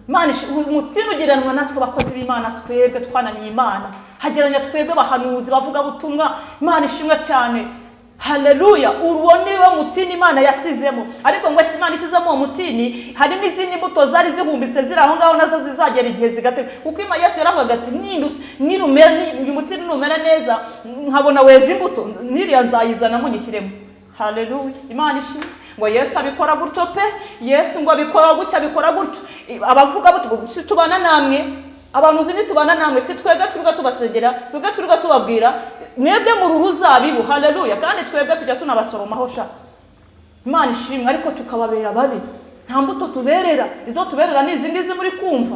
Imana umutini ugereranwa natwe bakozi b'Imana twebwe twananiye Imana. Hageranya twebwe bahanuzi bavuga butumwa. Imana ishimwe cyane. Haleluya. Uruwo niwe mutini Imana yasizemo. Ariko ngo Imana ishyizemo uwo mutini hari n'izindi mbuto zari zihumbitse ziri aho ngaho nazo zizagera igihe zigatera. Kuko Yesu yaravuga ati nirumera uyu mutini numera neza nkabona weza imbuto niriya nzayizanamo nyishyiremo. Haleluya. Imana ishimwe. Ngo Yesu abikora gutyo pe. Yesu ngo abikora gutyo abikora gutyo. Abavuga buti tubana namwe abantu zini tubana namwe si twebwe turuga tubasengera twebwe turuga tubabwira mwebwe mu ruzabibu. Haleluya. Kandi twebwe tujya tunabasoromaho sha. Imana ishimwe. Ariko tukababera babi nta mbuto tuberera. Izo tuberera ni izi ngizi muri kumva.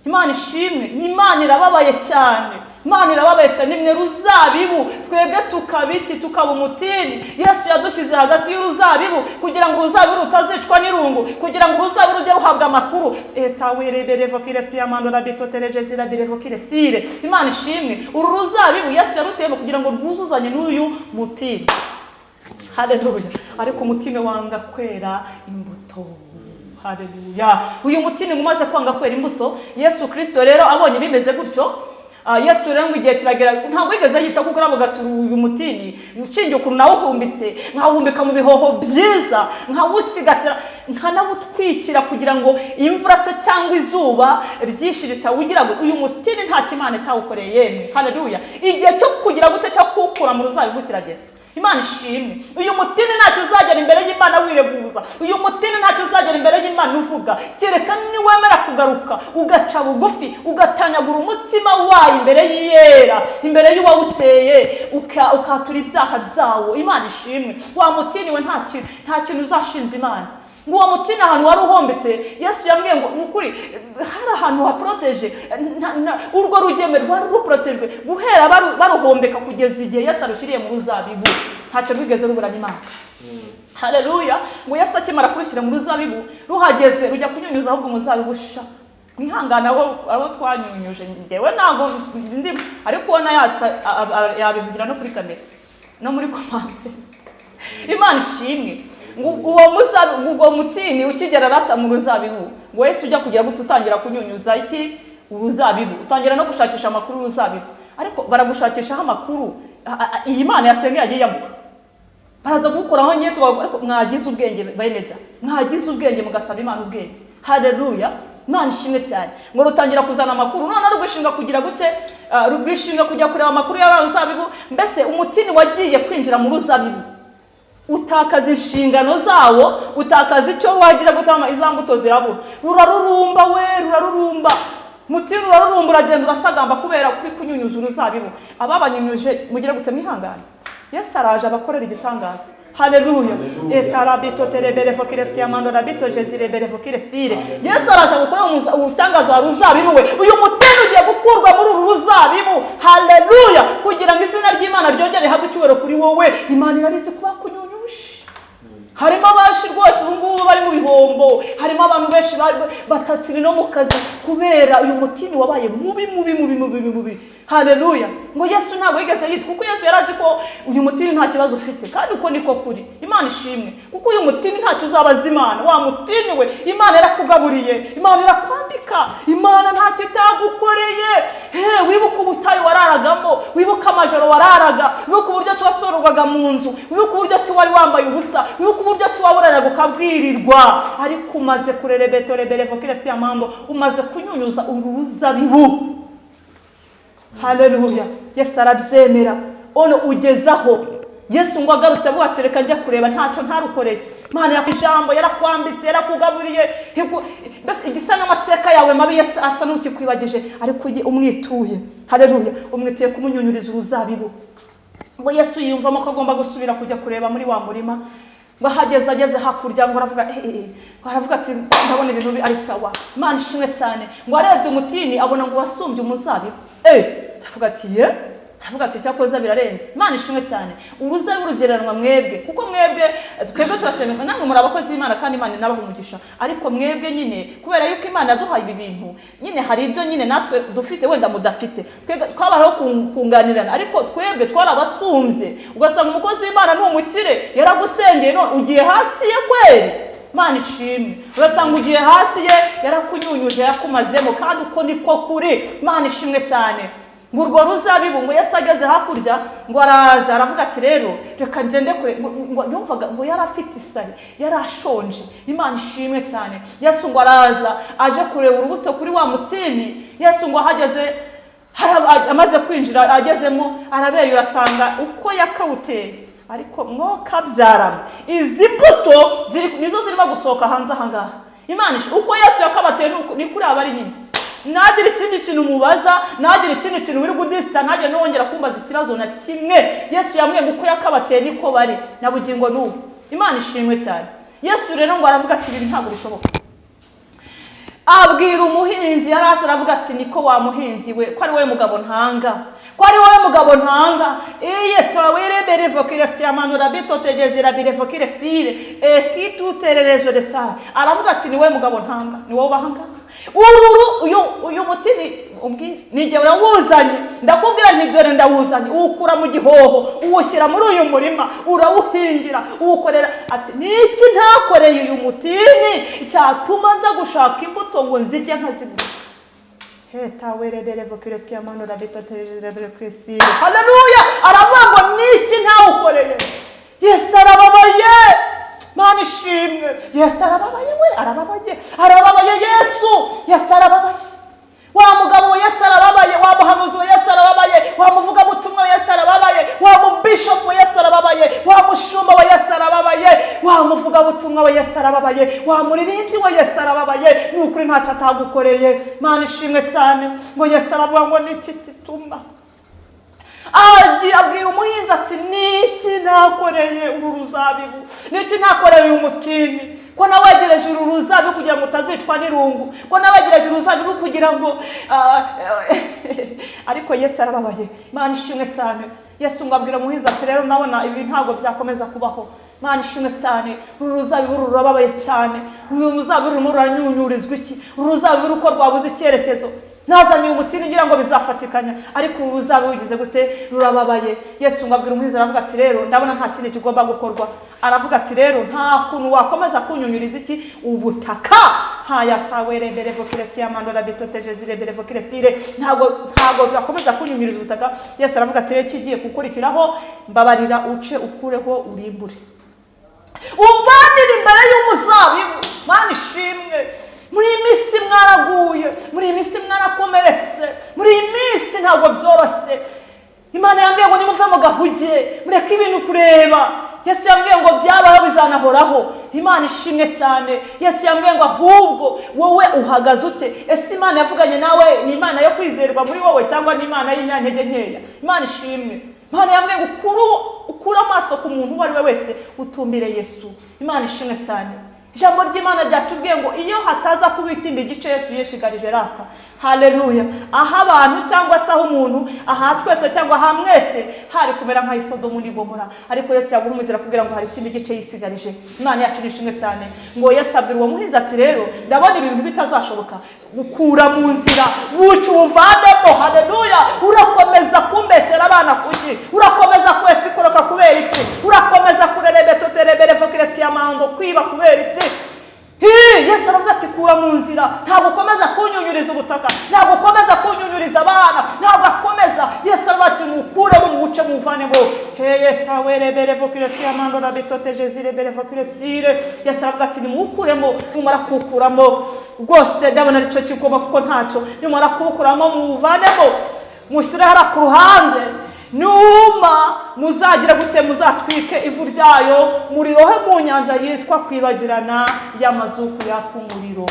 Imana ishimwe. Imana irababaye cyane. Imana irababaye cyane. Nimwe ruzabibu twebwe tukabiki tukaba umutini. Yesu yadushyize hagati y'uruzabibu kugira ngo uruzabibu rutazicwa n'irungu, kugira ngo uruzabibu rujye ruhabwa amakuru. Etawerere Evokiresiyamando rabitotereje ziradirevokire. Imana ishimwe. Uru ruzabibu Yesu yaruteyemo kugira ngo rwuzuzanye n'uyu mutini. Haleluya. Ariko umutini wanga kwera imbuto. Haleluya. Uyu mutini umaze kwanga kwera imbuto, Yesu Kristo rero abonye bimeze gutyo, Yesu rero ngo igihe kiragera ntabwo yigeze yita kuko aravuga ati uyu mutini nshingiye ukuntu nawuhumbitse nkawuhumbika mu bihoho byiza nkawusigasira nkanawutwikira kugira ngo imvura se cyangwa izuba ryishirita ugira ngo uyu mutini nta kimana itawukoreye yemwe. Haleluya. Igihe cyo kugira gute cyo kuwukura mu ruzabibu kirageze. Imana ishimwe. Uyu mutini ntacyo uzagera imbere y'Imana wireguza. Uyu mutini ntacyo uzagera imbere y'Imana uvuga. Kereka niwemera kugaruka ugaca bugufi ugatanyagura umutima wayo imbere y'iyera, imbere y'uwawuteye, ukatura ibyaha byawo. Imana ishimwe. Wa mutini we nta kintu uzashinza Imana. Ngo uwo mutini ahantu wari uhombetse, Yesu yambwiye ngo nukuri hari ahantu haproteje, urwo rugeme rwari ruprotejwe guhera baruhombeka kugeza igihe Yesu arushyiriye mu ruzabibu. Ntacyo rwigeze ruburana Imana. Haleluya. Ngo Yesu akimara kurushyira mu ruzabibu, ruhageze rujya kunyunyuza ahubwo umuzabibu sha. Mwihangana abo twanyunyuje, njyewe ntabwo ndi, ariko ubona yabivugira no kuri kamera no muri komande. Imana ishimwe. Uwo mutini ukigera rata mu ruzabibu, ngo Yesu ujya kugira ngo tutangira kunyunyuza iki uruzabibu, utangira no gushakisha amakuru uruzabibu. Ariko baragushakishaho amakuru iyi Imana yasenge yagiye yamuha. Baraza gukuraho nyete, ariko mwagize ubwenge bayemeza, mwagize ubwenge mugasaba Imana ubwenge. Haleluya. Imana ishimwe cyane. Ngo rutangira kuzana amakuru, none rugushinga kugira gute, rugushinga kujya kureba amakuru y'uruzabibu. Mbese umutini wagiye kwinjira mu ruzabibu, utakaza inshingano zawo, utakaza icyo wagira gutama, izambuto zirabura. Rurarurumba we, rurarurumba. Mutini rurarurumba, uragenda urasagamba kubera kuri kunyunyuza uruzabibu. Ababanyunyuje mugira gute mwihangane. Yesu araje abakorera igitangaza. Haleluya. Etarabito terebere fokiresti yamando rabito jezirebere fokiresire. Yesu araje gukora ubutangaza ruzabibu we. Uyu mutini ugiye gukurwa muri uru ruzabibu. Haleluya. Kugira ngo izina ry'Imana ryongere habe icyubahiro kuri wowe. Imana irabizi kuba kunyunyusha. Harimo abashi rwose ubu ngubu bari mu bihombo, harimo abantu benshi batakiri no mu kazi kubera uyu mutini wabaye mubi. Haleluya. Ngo Yesu ntabwo yigeze yitwa, kuko Yesu yarazi ko uyu mutini nta kibazo ufite, kandi uko niko kuri. Imana ishimwe. Kuko uyu mutini ntacyo uzabaza Imana. Wa mutini we, Imana yarakugaburiye, Imana irakwambika, Imana ntacyo itagukoreye. Wibuka ubutayu wararagamo, wibuka amajoro wararaga, wibuka uburyo wasororwaga mu nzu, wibuka uburyo wari wambaye ubusa, wibuka uburyo waburaraga ukabwirirwa. Ariko umaze kurerebeto rebere fokiresti yamando, umaze kunyunyuza uruzabibu. Haleluya. Yesu arabyemera. Ono ugezaho Yesu ngo agarutse abuhatereka njya kureba ntacyo ntarukoreye. Imana yakwijambo yarakwambitse, yarakugaburiye. Bese igisa n'amateka yawe mabi Yesu asa n'ukikwibagije, ariko umwituye. Haleluya. Umwituye kumunyunyuriza uruzabibu. Ngo Yesu yiyumvamo ko agomba gusubira kujya kureba muri wa murima. Ngo ageze hakurya, ngo aravuga ati ndabona ibintu ari sawa. Imana ishimwe cyane. Ngo arebye umutini abona ngo wasumbye umuzabibu. Aravuga ati cyakoze birarenze. Imana ishimwe cyane. Uruzabibu rugereranwa mwebwe, kuko twebwe turasenga namwe muri abakozi b'Imana, kandi Imana nabaha umugisha. Ariko mwebwe nyine kubera yuko Imana yaduhaye ibi bintu, nyine hari ibyo nyine natwe dufite wenda mudafite. Twabaho kunganirana, ariko twebwe twarabasumbye. Ugasanga umukozi w'Imana ni umukire, yaragusengeye none ugiye hasi ye kweri. Imana ishimwe. Ugasanga ugiye hasi ye, yarakunyunyuje, yakumazemo, kandi uko niko kuri. Imana ishimwe cyane. Ngo urwo ruzabibu, ngo Yesu ageze hakurya, ngo araza aravuga ati rero reka ngende kure. Ngo yumvaga ngo yarafite isari, yarashonje. Imana ishimwe cyane. Yesu ngo araza aje kureba urubuto kuri wa mutini. Yesu ngo ahageze, amaze kwinjira agezemo, arabeye urasanga uko yakawuteye, ariko mwokabyaramo izi mbuto nizo zirimo gusohoka hanze ahangaha. Imana uko Yesu yakabateye ni kuri abari nyine. Nagira ikindi kintu mubaza, nagira ikindi kintu wiri gudista, ntajye nongera kumbaza ikibazo na kimwe. Yesu yambwiye ngo uko yakabateye niko bari na bugingo n'ubu. Imana ishimwe cyane. Yesu rero ngo aravuga ati ibi ntabwo bishoboka. Abwira umuhinzi, yarasa aravuga ati niko wa muhinzi we, ko ari wowe mugabo ntanga, ko ari wowe mugabo ntanga. Twawirebere vokiresti yamando rabito tejezira bire vokiresire kitutererezo de ta. Aravuga ati ni wowe mugabo ntanga, ni wowe bahanga. Uyu mutini umbwire nije urawuzanye, ndakubwira nti dore ndawuzanye. Ukura mu gihoho, uwushyira muri uyu murima, urawuhingira, uwukorera. Ati niki ntakoreye uyu mutini cyatuma nza gushaka imbuto ngo nzirye nkazigura. Tawerebere vokiresti yamando rabito tejezira bire vokiresire. Haleluya. Aravuga ngo niki ntawukoreye. Yesu arababaye. Imana ishimwe. Yesu arababaye we, arababaye Yesu arababaye. Wa mugabo we Yesu arababaye, wa muhanuzi we Yesu arababaye, wa muvuga butumwa Yesu arababaye, wa muvugabutumwa we Yesu arababaye, wa muririmbyi we Yesu arababaye, ni ukuri ntacyo atagukoreye. Mana ishimwe cyane. Ngo Yesu aravuga ngo niki gituma abwira umuhinzi ati niki nakoreye uru ruzabibu, niki nakoreye uyu mutini, ko nawegereje uru ruzabibu kugira ngo utazicwa n'irungu, ko nawegereje uruzabibu kugira ngo ariko Yesu arababaye. Mana ishimwe cyane. Yesu ngo abwira umuhinzi ati rero nabona ibi ntabwo byakomeza kubaho. Mana ishimwe cyane. Uru ruzabibu rurababaye cyane, uyu ruzabibu rurimo ruranyunyurizwa iki, uru ruzabibu ruko rwabuze icyerekezo, nazanye umutini ngira ngo bizafatikanya, ariko uru ruzabibu ugize gute, rurababaye. Yesu ngo abwira umuhinzi aravuga ati rero ndabona nta kindi kigomba gukorwa. Aravuga ati rero nta kuntu wakomeza kunyunyuriza iki ubutaka, hayatawerembere vokiresiya mandora bitoteje zirebere vokiresire, ntago bakomeza kunyunyuriza ubutaka. Yesu aravuga ati rero kigiye gukurikiraho, mbabarira uce ukureho urimbure, umvanire imbere y'umuzabibu. Mana ishimwe. Muri iyi minsi mwaraguye, muri iyi minsi mwarakomeretse, muri iyi minsi ntabwo byoroshye. Imana yambwiye ngo nimuve mu gahuge, mureke ibintu kureba. Yesu yambwiye ngo byabaho bizanahoraho. Imana ishimwe cyane. Yesu yambwiye ngo ahubwo wowe uhagaze ute? Ese Imana yavuganye nawe ni Imana yo kwizerwa muri wowe cyangwa ni Imana y'inyantege nkeya? Imana ishimwe. Imana yambwiye ngo ukura amaso ku muntu uwo ari we wese utumbire Yesu. Imana ishimwe cyane. Ijambo ry'Imana ryatubwiye ngo iyo hataza kuba ikindi gice Yesu yeshigarije rata. Haleluya. Aha abantu cyangwa se aho umuntu, aha twese cyangwa aha mwese hari kumera nka Sodomu n'Igomora, ariko Yesu yaguhumukira kugira ngo hari ikindi gice yisigarije. Imana yacu nishimwe cyane. Ngo Yesu abwira uwo muhinzi ati rero ndabona ibintu bitazashoboka, gukura mu nzira bucu uvanemo. Haleluya. Urakomeza kumbesera abana kuki, urakomeza kwese ikoroka kubera iki, urakomeza kurerebe toterebere vokiresiya mando kwiba kubera iki. Yesu aravuga ati kura mu nzira, ntabwo ukomeza kunyunyuriza ubutaka, ntabwo ukomeza kunyunyuriza abana, ntabwo akomeza. Yesu aravuga ati mukuremo muce muvanemo. Heye tawerebere vokiresiya mando na bitoteje zirebere vokiresire. Yesu aravuga ati nimukuremo, numara kukuramo rwose ndabona aricyo kigomba kuko ntacyo, numara kukuramo muvanemo mushyire hara ku ruhande. Numa muzagira gute, muzatwike ivu ryayo murirohe mu nyanja yitwa kwibagirana y'amazuku yaka umuriro.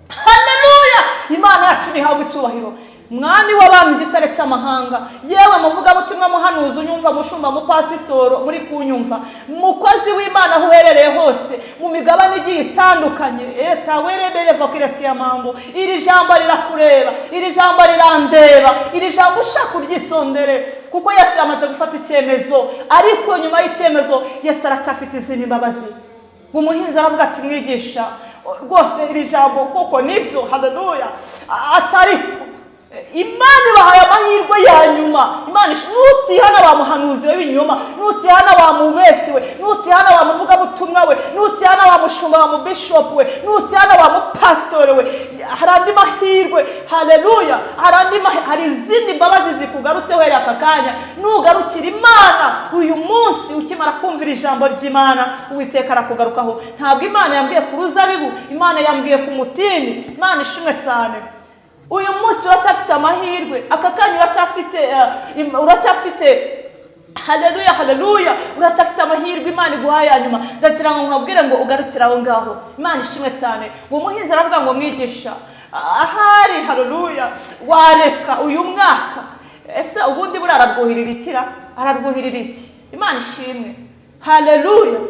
Haleluya. Imana yacu nihawe icyubahiro. Mwami w'abami igitare cy'amahanga, yewe muvugabutumwa, muhanuzi unyumva, mushumba, mupasitoro muri kunyumva, mukozi w'Imana aho uherereye hose mu migabane igiye itandukanye, tawerebere vokiresiya mambo, iri jambo rirakureba, iri jambo rirandeba, iri jambo ushaka uryitondere, kuko Yesu yamaze gufata icyemezo, ariko nyuma y'icyemezo Yesu aracyafite izindi mbabazi. Umuhinzi aravuga ati mwigisha rwose iri jambo koko nibyo. Haleluya. Atariko Imana ibahaye amahirwe ya nyuma. Imana nutihana wa muhanuzi we w'inyuma, nutihana wa mubesi we, nutihana wa muvugabutumwa we, nutihana wa mushumba wa mubishop we, nutihana wa mupasitore we, hari andi mahirwe. Haleluya. Hari izindi mbabazi zikugarutse wera aka kanya. Nugarukira Imana uyu munsi ukimara kumvira ijambo ry'Imana, Uwiteka arakugarukaho. Ntabwo Imana yambwiye ku ruzabibu, Imana yambwiye ku mutini. Imana ishimwe cyane. Uyu munsi uracyafite amahirwe, aka kanya uracyafite haleluya, haleluya, uracyafite amahirwe Imana iguhaye ya nyuma. Ndagira ngo nkabwire ngo ugarukire aho ngaho. Imana ishimwe cyane. Ngo umuhinzi aravuga ngo mwigisha, ahari haleluya wareka uyu mwaka, ese ubundi buri ararwuhirira iki? Imana ishimwe. Haleluya.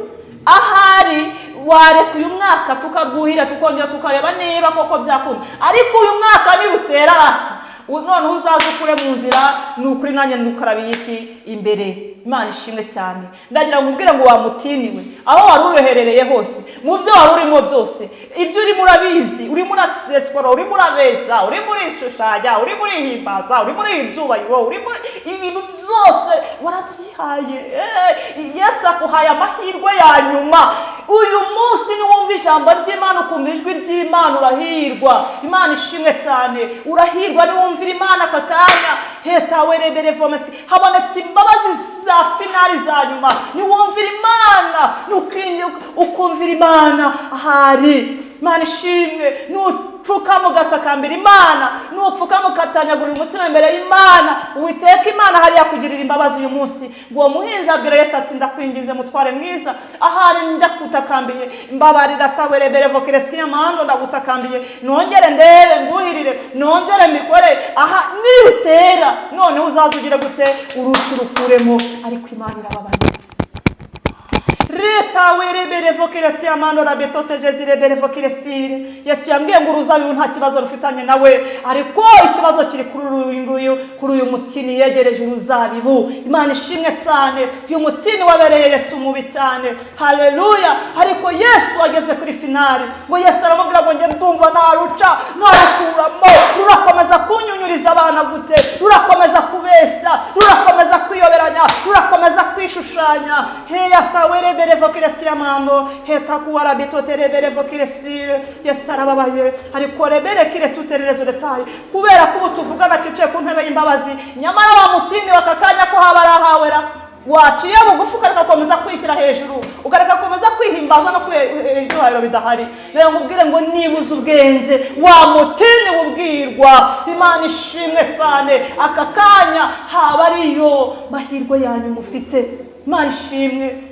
Ahari wareka uyu mwaka tukarwuhira, tukongera tukareba niba koko byakunda, ariko uyu mwaka nirutera rata noneho uzaza ukure mu nzira, ni ukuri nanjye ndukarabiye iki imbere. Imana ishimwe cyane. Ndagira ngo ubwire ngo wamutiniwe aho wari ureherereye hose, mu byo wari urimo byose, ibyo urimo urabizi, urimo urasekora, urimo urabeza, urimo urishushanya, urimo urihimbaza, urimo uribyubahiro, urimo ibintu byose warabyihaye. Yesu akuhaye amahirwe ya nyuma. Uyu munsi niwumva ijambo ry'Imana, ukumva ijwi ry'Imana, urahirwa. Imana ishimwe cyane. Urahirwa niwumvira Imana aka kanya. Hetawerebere vomesi, habonetse imbabazi za finali za nyuma. Niwumvira Imana, ukumvira Imana ahari. Imana ishimwe. Nupfukama ugatakambira Imana, nupfukama ukatanyagurira umutima imbere y'Imana, Uwiteka Imana hariya kugirira imbabazi uyu munsi. Ngo uwo muhinzi abwira Yesu ati ndakwinginze mutware mwiza, ahari ndakutakambiye, mbabarira tawerebere vokireski y'amahando, ndagutakambiye nongere ndebe nguhirire, nongere mikore, aha nibutera none uzaza ugire gute uruci rukuremo. Ariko Imana irababaye. Reta werebere vokireski y'amahando na betote jezirebere vokiresire. Yesu yambwiye ngo uruzabibu nta kibazo rufitanye nawe, ariko ikibazo kiri kuri uyu mutini yegereje uruzabibu. Imana ishimwe cyane. Uyu mutini wabereye Yesu mubi cyane. Haleluya. Ariko Yesu ageze kuri finali, ngo Yesu aramubwira ngo nge ndumva naruca ntarukuramo. Rurakomeza kunyunyuriza abana gute, rurakomeza kubesa, rurakomeza kwiyoberanya, rurakomeza kwishushanya. Heya tawerebere vokireski y'amahando, heta kuwara bitote rebere vokiresire. Yesu arababaye. Ariko rebere kire tutererezo detaye, kubera ko tuvugana cyicaye ku ntebe y'imbabazi, nyamara wa mutini bakakanya ko haba arahawera. Waciye bugufi ukareka komeza kwishyira hejuru, ukareka komeza kwihimbaza no kwihahiro bidahari. Rero ngubwire ngo nibuze ubwenge wa mutini ubwirwa. Imana ishimwe cyane. Aka kanya haba ariyo mahirwe yanyu mufite. Imana ishimwe.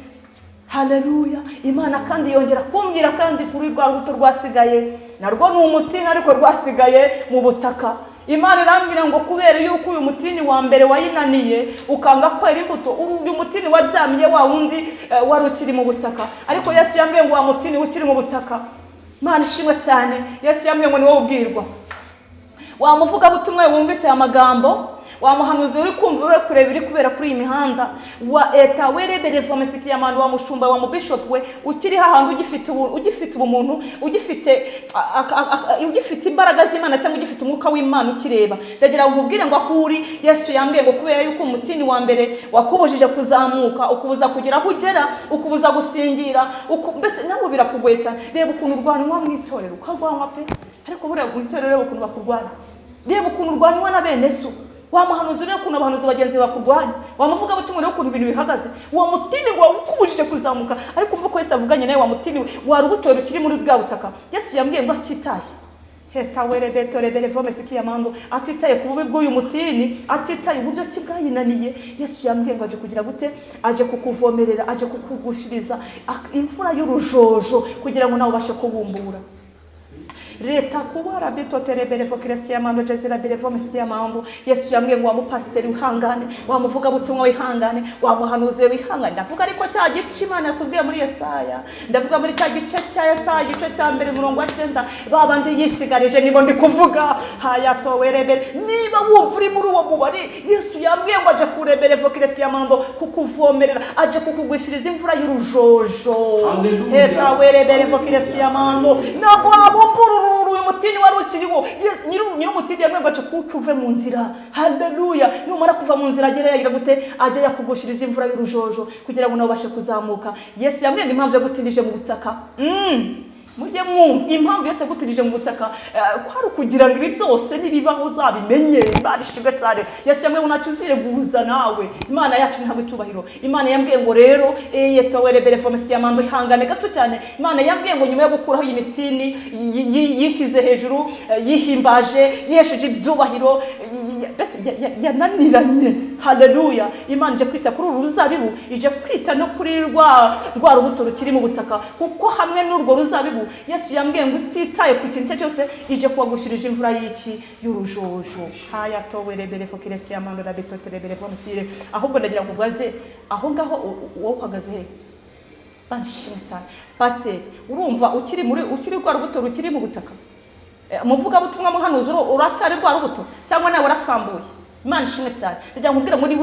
Haleluya. Imana kandi yongera kumbwira kandi kuri rwa rubuto rwasigaye, narwo ni umutini ariko rwasigaye mu butaka. Imana irambwira ngo kubera yuko uyu mutini wa mbere wayinaniye ukanga kwera imbuto, uyu mutini waryamiye wa wundi wari ukiri mu butaka. Ariko Yesu yambwiye ngo wa mutini ukiri mu butaka. Imana ishimwe cyane. Yesu yambwiye ngo ni wowe ubwirwa. Wamuvuga butumwe wumvise amagambo, wamuhanuzi uri kumva uri kureba iri kubera kuri iyi mihanda, wa eta werebere vomeski y'amahando, wa mushumba wa mubishop we ukiri hahandi ugifite ubumuntu, ugifite imbaraga z'Imana cyangwa ugifite umwuka w'Imana ukireba. Ndagira ngo nkubwire ngo ahuri Yesu yambwiye ngo kubera yuko umutini wa mbere wakubujije kuzamuka, ukubuza kugira aho ugera, ukubuza gusingira, mbese nawe birakugoye cyane. Reba ukuntu urwanwa mu itorero ukarwanwa pe, ariko buriya mu itorero reba ukuntu bakurwana. Reba ukuntu urwanwa na bene so. Wamuhanuzi rero ukuntu abahanuzi bagenzi bakurwanya, wamuvuga butumwe rero ukuntu ibintu bihagaze. Uwo mutini ngo ukubujije kuzamuka, ariko umva ko Yesu avuganye nawe wa mutini warubutoye rukiri muri bwa butaka. Yesu yambwiye ngo atitaye. Heta werebe torebere vomeski y'amahando, atitaye ku bubi bw'uyu mutini, atitaye uburyo ki bwayinaniye. Yesu yambwiye ngo aje kugira gute, aje kukuvomerera, aje kukugushiriza imfura y'urujojo kugira ngo nawe ubashe kubumbura. Reta kuwara bitote rebere vokireski y'amahando jezirebere vomeski y'amahando. Yesu yambwiye ngo wa mupasiteri wihangane, wamuvuga butumwa wihangane, wamuhanuzi wihangane. Ndavuga ariko cya gice Imana yatubwiye muri Yesaya, ndavuga muri cya gice cya Yesaya igice cya mbere 9 babandi yisigarije nibo ndi kuvuga. Haya towerebere, niba wumva uri muri uwo mubari, Yesu yambwiye ngo aje kurebere vokireski y'amahando, kukuvomerera, aje kukugwishiriza imvura y'urujojo. Heta werebere vokireski y'amahando, nabo abumburu uyu mutini wari ukiriho. Nyiri umutini yamwe ngo ace kucuve mu nzira. Haleluya. Numara kuva mu nzira agere yagira gute, aje yakugushirije imvura y'urujojo kugira ngo nawe ubashe kuzamuka. Yesu yambwiye impamvu yo gutindije mu butaka. Mujye mwumva impamvu yose gutirije mu butaka, kwari kugira ngo ibi byose nibibaho uzabimenye. Imana ishimwe cyane. Yesu yambwiye ngo ntacyo uzireguza nawe. Imana yacu ntabwo icyubahiro. Imana yambwiye ngo rero yetowerebere vomeski y'amahando ihangane gato cyane. Imana yambwiye ngo nyuma yo gukuraho iyi mitini yishyize hejuru, yihimbaje, yihesheje ibyubahiro, yananiranye. Haleluya. Imana ije kwita kuri uru ruzabibu, ije kwita no kuri rwa rubuto rukiri mu butaka, kuko hamwe n'urwo ruzabibu Yesu yambwiye ngo utitaye ku kintu cyose ije kubagushirije imvura y'iki y'urujojo. Haya towerebere vokireski y'amahando na bitote rebere vomesire. Ahubwo ndagira ngo ubaze aho ngaho wowe uhagaze he? Banshimye cyane. Pastor, urumva ukiri rwa rubuto rukiri mu butaka? Muvuga butumwa muhanuzi uracyari rwa rubuto cyangwa nawe warasambuye? Imana ishimwe cyane. Ndagira ngo nkubwire ngo niba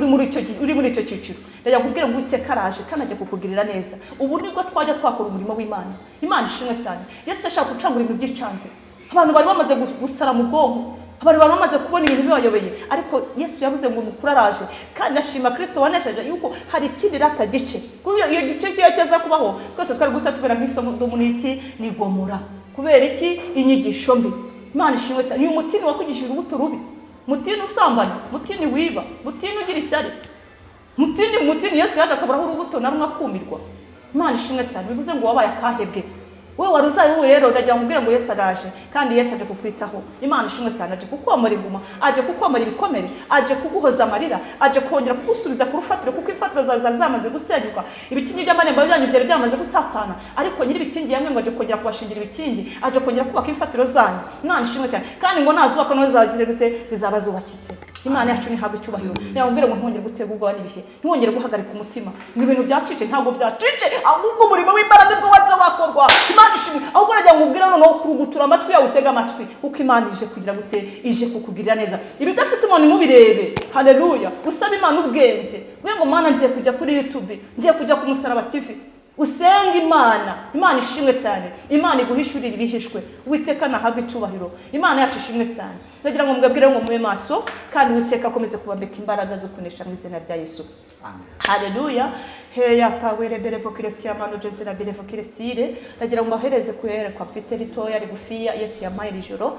uri muri icyo cyiciro, ndagira ngo nkubwire ngo Uwiteka araje kandi agiye kukugirira neza. Ubu nibwo twajya twakora umurimo w'Imana. Imana ishimwe cyane. Yesu yashaka gucangura ibintu by'icanze. Abantu bari bamaze gusara mu bwonko, abantu bari bamaze kubona ibintu bibayobeye, ariko Yesu yavuze ngo umukuru araje kandi ashima Kristo wanesheje yuko hari ikindi rata gice. Kuko iyo gice cyeza kubaho twese twari gutatubera nk'isomo ry'umuniki ni Gomora. Kubera iki? Inyigisho mbi. Imana ishimwe cyane. Uyu mutini wakugishije urubuto rubi, mutini usambana, mutini wiba, mutini ugira ishyari, mutini Yesu yaje akaburaho urubuto na rumwe akumirwa. Imana ishimwe cyane. Bivuze ngo wabaye akahebwe. we wari uzabibu rero ndagira nkubwire ngo Yesu araje kandi Yesu aje kukwitaho. Imana ishimwe cyane, aje kukomora inguma, aje kukomora ibikomere, aje kuguhoza amarira, aje kongera kugusubiza ku rufatiro kuko imfatiro zawe zamaze gusenyuka, ibikingi by'amarembo byanyu byari byamaze gutatana, ariko nyiri ibikingi yamwe ngo aje kongera kubashingira ibikingi, aje kongera kubaka imfatiro zanyu. Imana ishimwe cyane, kandi ngo nazubaka no zagire gute zizaba zubakitse. Imana yacu ni habwe cyubahiro. Nyamubwire ngo ntongere gutega ubwoba n'ibihe, ntongere guhagarika umutima ngo ibintu byacice, ntabwo byacice, ahubwo umurimo w'Imana nibwo waza wakorwa. Imana ishimwe, ahubwo najya ngubwira noneho kurugutura amatwi yawe, utega amatwi kuko Imana ije kugira gute, ije kukugirira neza. Ibidafite umuntu mubirebe. Haleluya. Usaba Imana ubwenge, ngo Mana ngiye kujya kuri YouTube, ngiye kujya ku Musaraba TV, usenga Imana. Imana ishimwe cyane, Imana iguhishurira ibihishwe, Uwiteka nahabwe icyubahiro. Imana yacu ishimwe cyane. Ndagira ngo mbwabwire ngo mube maso kandi Uwiteka akomeze kubambika imbaraga zo kunesha mu izina rya Yesu. Amen. Haleluya. Heya tawere berevokiresi amano jezera berevokiresire. Ndagira ngo mbahereze kuyerekwa mfite ritoya rigufiya Yesu yampaye ijoro.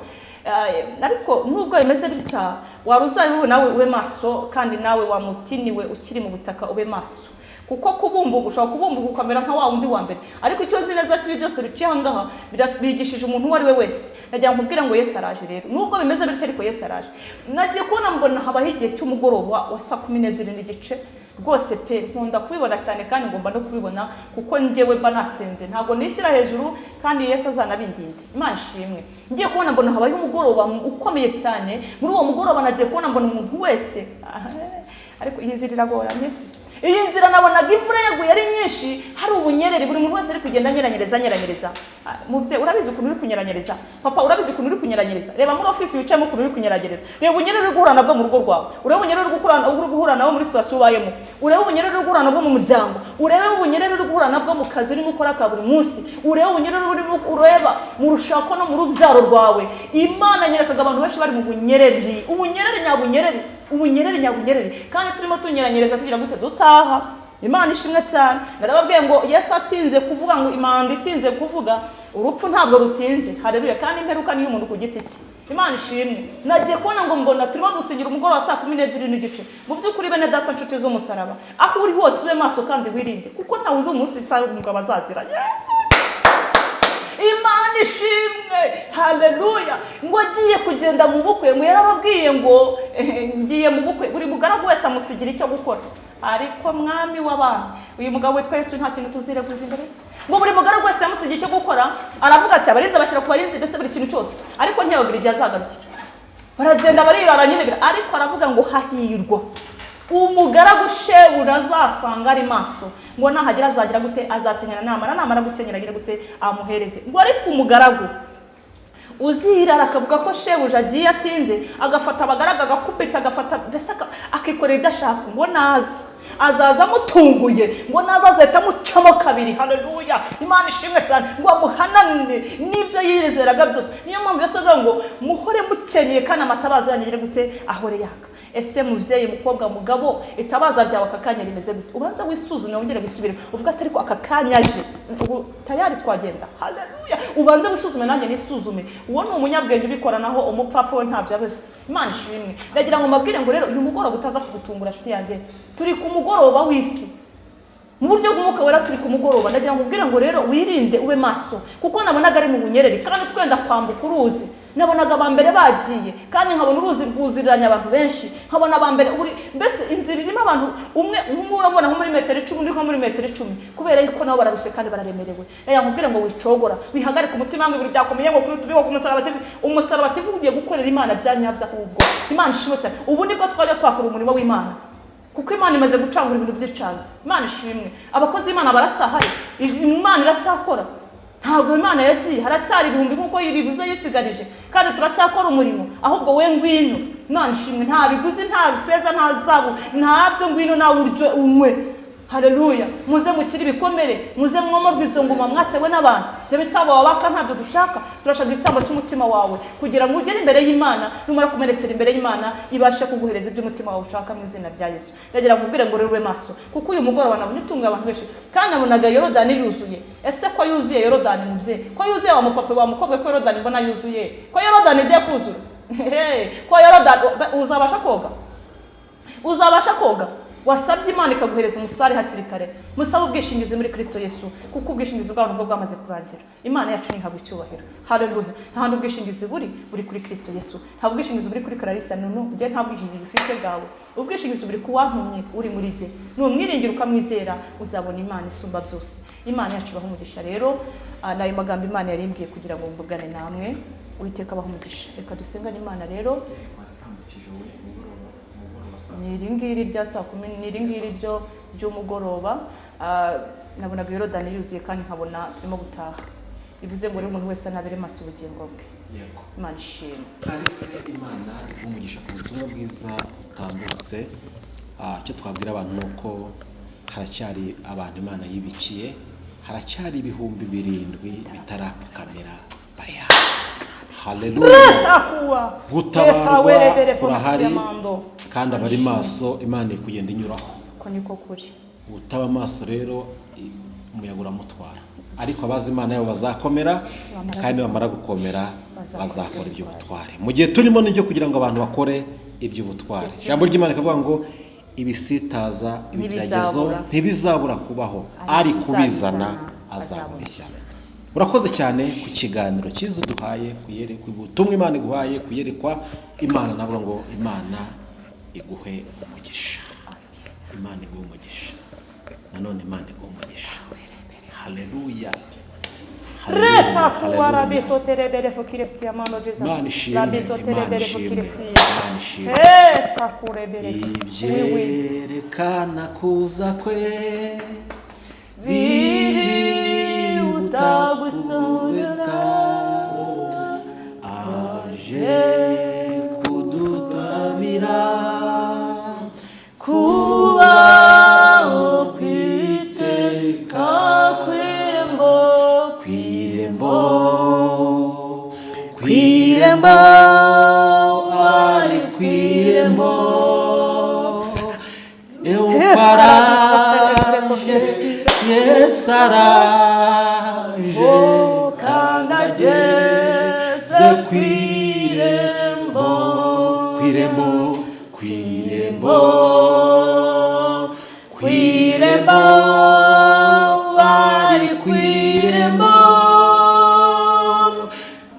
Ariko nubwo bimeze bitya, waruzabibu nawe ube maso kandi nawe wamutiniwe ukiri mu butaka ube maso. Kuko kubumbuga ushobora kubumbuga ukamera nka wa wundi wa mbere, ariko icyo nzi neza kibi byose biciye ahangaha bigishije umuntu uwo ari we wese. Nagira ngo nkubwire ngo Yesu araje rero, nubwo bimeze bityo ariko Yesu araje. Nagiye kubona mbona habaho igihe cy'umugoroba wa saa 12:30 rwose pe, nkunda kubibona cyane kandi ngomba no kubibona kuko njyewe mba nasenze, ntabwo nishyira hejuru kandi Yesu azanabindinde. Imana ishimwe. Ngiye kubona mbona habaho umugoroba ukomeye cyane. Muri uwo mugoroba nagiye kubona mbona umuntu wese, ariko iyi nzira iragoranye se. Iyi nzira nabonaga imvura yaguye ari nyinshi, hari ubunyerere, buri muntu wese ari kugenda nyeranyereza. Mubye urabizi ukuntu uri kunyeranyereza? Papa urabizi ukuntu uri kunyeranyereza? Reba muri office wicayemo ukuntu uri kunyeranyereza. Reba ubunyerere uri guhura nabwo mu rugo rwawe, ureba ubunyerere uri guhura nabwo muri situation ubayemo, ureba ubunyerere uri guhura nabwo mu muryango, ureba ubunyerere uri guhura nabwo mu kazi urimo ukora ka buri munsi, ureba ubunyerere ureba mu rushako no mu rubyaro rwawe. Imana nyerekaga abantu benshi bari mu bunyerere, ubunyerere nyabunyerere, kandi turimo tunyeranyereza tugira gute dutaha. Imana ishimwe cyane. Narababwiye ngo Yesu atinze kuvuga, ngo Imana itinze kuvuga, urupfu ntabwo rutinze. Haleluya. Kandi imperuka ni umuntu ku giti cye. Imana ishimwe. Nagiye kubona ngo mbona turimo dusigira umugoroba saa 12:30. Mu by'ukuri bene data nshuti z'umusaraba, aho uri hose ube maso kandi wirinde, kuko ntawe uzi umunsi saa umugabo azazira. Imana ishimwe. Haleluya. Ngo agiye kugenda mu bukwe, ngo yarababwiye ngo ngiye mu bukwe, buri mugaragu wese amusigira icyo gukora. Ariko mwami w'abami, uyu mugabo witwa Yesu nta kintu tuzireguza imbere. Ngo buri mugaragu wese yamusigira icyo gukora, aravuga ati abarinzi bashyira ku barinzi mbese buri kintu cyose, ariko ntiyababwira igihe azagarukira. Baragenda barirara nyine, ariko aravuga ngo hahirwa umugaragu shebuja azasanga ari maso, ngo nahagira azagira gute, azakenyera namara gukenyera agira gute amuhereze. Ngo ariko umugaragu uzirara akavuga ko shebuja agiye atinze, agafata abagaraga agakubita, agafata mbese akikorera ibyo ashaka, ngo azaza amutunguye, ngo azahita amucamo kabiri. Haleluya. Imana ishimwe cyane. Ngo amuhanane n'ibyo yirezeraga byose. Niyo mpamvu Yesu avuga ngo muhore mukenyeye kandi amatabaza yanyu agire gute ahore yaka. Ese mubyeyi, mukobwa, mugabo, itabaza ryawe aka kanya rimeze gute? Ubanza wisuzume, wongere wisubire uvuga ati ariko aka kanya aje ubu tayari twagenda. Haleluya. Ubanza wisuzume, nanjye nisuzume. Uwo ni umunyabwenge ubikora, naho umupfapfa we ntabyo abazi. Imana ishimwe. Ndagira ngo mbabwire ngo rero uyu mugoroba utaza kugutungura nshuti yanjye, turi ku mugoroba w'isi mu buryo bw'umwuka wera, turi ku mugoroba. Ndagira ngo mbabwire ngo rero wirinde ube maso, kuko nabonaga ari mu bunyerere kandi twenda kwambuka uruzi. Nabonaga abambere bagiye kandi nkabona uruzi rwuziriranya abantu benshi, nkabona abambere mbese inzira irimo abantu umwe urabona nko muri metero 10 undi nko muri metero 10, kubera yuko nabo barabishe kandi bararemerewe. Rero nkubwire ngo wicogora, wihagarike umutima ngo ibintu byakomeye ngo kuri tubiho ku Musaraba TV ugiye gukorera Imana byanyabya ahubwo. Imana ishimwe cyane. Ubu nibwo twajya twakora umurimo w'Imana, kuko Imana imaze gucangura ibintu by'icanze. Imana ishimwe. Abakozi Imana baracyahari, Imana iracyakora. Ntabwo Imana yagiye, haracyari ibihumbi nkuko yibivuze yisigarije, kandi turacyakora umurimo. Ahubwo we ngwino. Imana ishimwe. Nta biguzi, nta bifeza, nta zabu, ntabyo. Ngwino nawe uryo umwe. Haleluya. Muze mukiri ibikomere, muze mwomorwa izo ngoma mwatewe n'abantu. Byo bitambo wabaka ntabyo dushaka, turashaka igitambo cy'umutima wawe, kugira ngo ugere imbere y'Imana, numara kumerekera imbere y'Imana ibashe kuguhereza ibyo umutima wawe ushaka mu izina rya Yesu. Ndagira nkubwire ngo rero ube maso, kuko uyu mugoroba nabona itunga abantu benshi, kandi nabonaga Yorodani yuzuye. Ese ko yuzuye Yorodani mubye? Ko yuzuye wa mupapa wa mukobwa, ko Yorodani mbona yuzuye? Ko Yorodani igiye kuzura? Ko Yorodani uzabasha koga? Uzabasha koga? wasabye Imana ikaguhereza umusare hakiri kare, musaba ubwishingizi muri Kristo Yesu, kuko ubwishingizi bw'abantu bwo bwamaze kurangira. Imana yacu nihabwa icyubahiro. Haleluya. Nta handi ubwishingizi buri kuri Kristo Yesu. Nta ubwishingizi buri kuri Clarissa Nunu, njye nta bwishingizi ufite bwawe. Ubwishingizi buri kuwantumye uri muri jye. Numwiringira ukamwizera uzabona Imana isumba byose. Imana yacu ibaha umugisha rero. Nayo magambo Imana yarimbwiye kugira ngo mbugane namwe. Uwiteka abaha umugisha. Reka dusengane Imana rero. Niringiri rya saa 10 niringiri ryo ry'umugoroba. Nabonaga Yorodani yuzuye kandi nkabona turimo gutaha. Bivuze ngo rero umuntu wese anabere maso ubugingo bwe. Yego. Imana ishimwe. Clarisse, Imana igumugisha ku butumwa bwiza utambutse. Cyo twabwira abantu nuko haracyari abantu Imana yibikiye, haracyari ibihumbi 7 bitarapfukamira baya. Haleluya. Gutabarwa kurahari kandi abari maso Imana ikugenda inyuraho. Ko niko kuri. Utaba maso rero umuyaga uramutwara, ariko abazi Imana yabo bazakomera, kandi bamara gukomera bazakora ibyo butware. Mu gihe turimo n'ibyo kugira ngo abantu bakore ibyo butware. Ijambo ry'Imana rikavuga ngo ibisitaza ibigeragezo ntibizabura kubaho, ari kubizana azabishya. Urakoze cyane ku kiganiro cyiza duhaye, kuyerekwa ubutumwa Imana iguhaye, kuyerekwa Imana. Navuga ngo Imana iguhe umugisha, Imana iguhe umugisha, nanone Imana iguhe umugisha. Haleluya. Reta kuara beto terebere fokireski amano Jesus. La beto terebere fokiresi. Reta kurebere. Ibyerekana kuza kwe biri utagusubira aje kudutabira kubaho kwiteka kwirembo ari kwirembo euparaje Yesu araje kandi ageze kwirembo ari kwirembo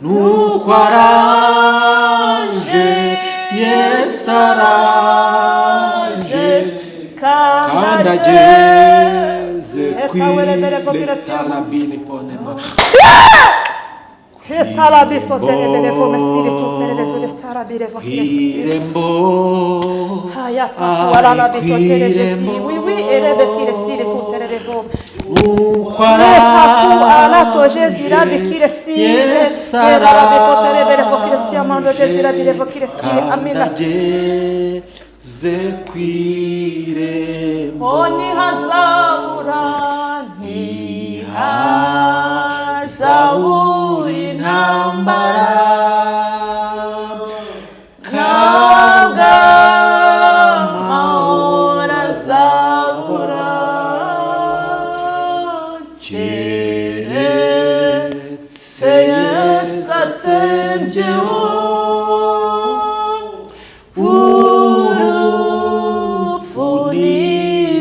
nuko araje Yesu araje kandi ageze kwirembo. Zaburi intambara kabwa mahora zabura keretse Yesu atsembyeho urupfu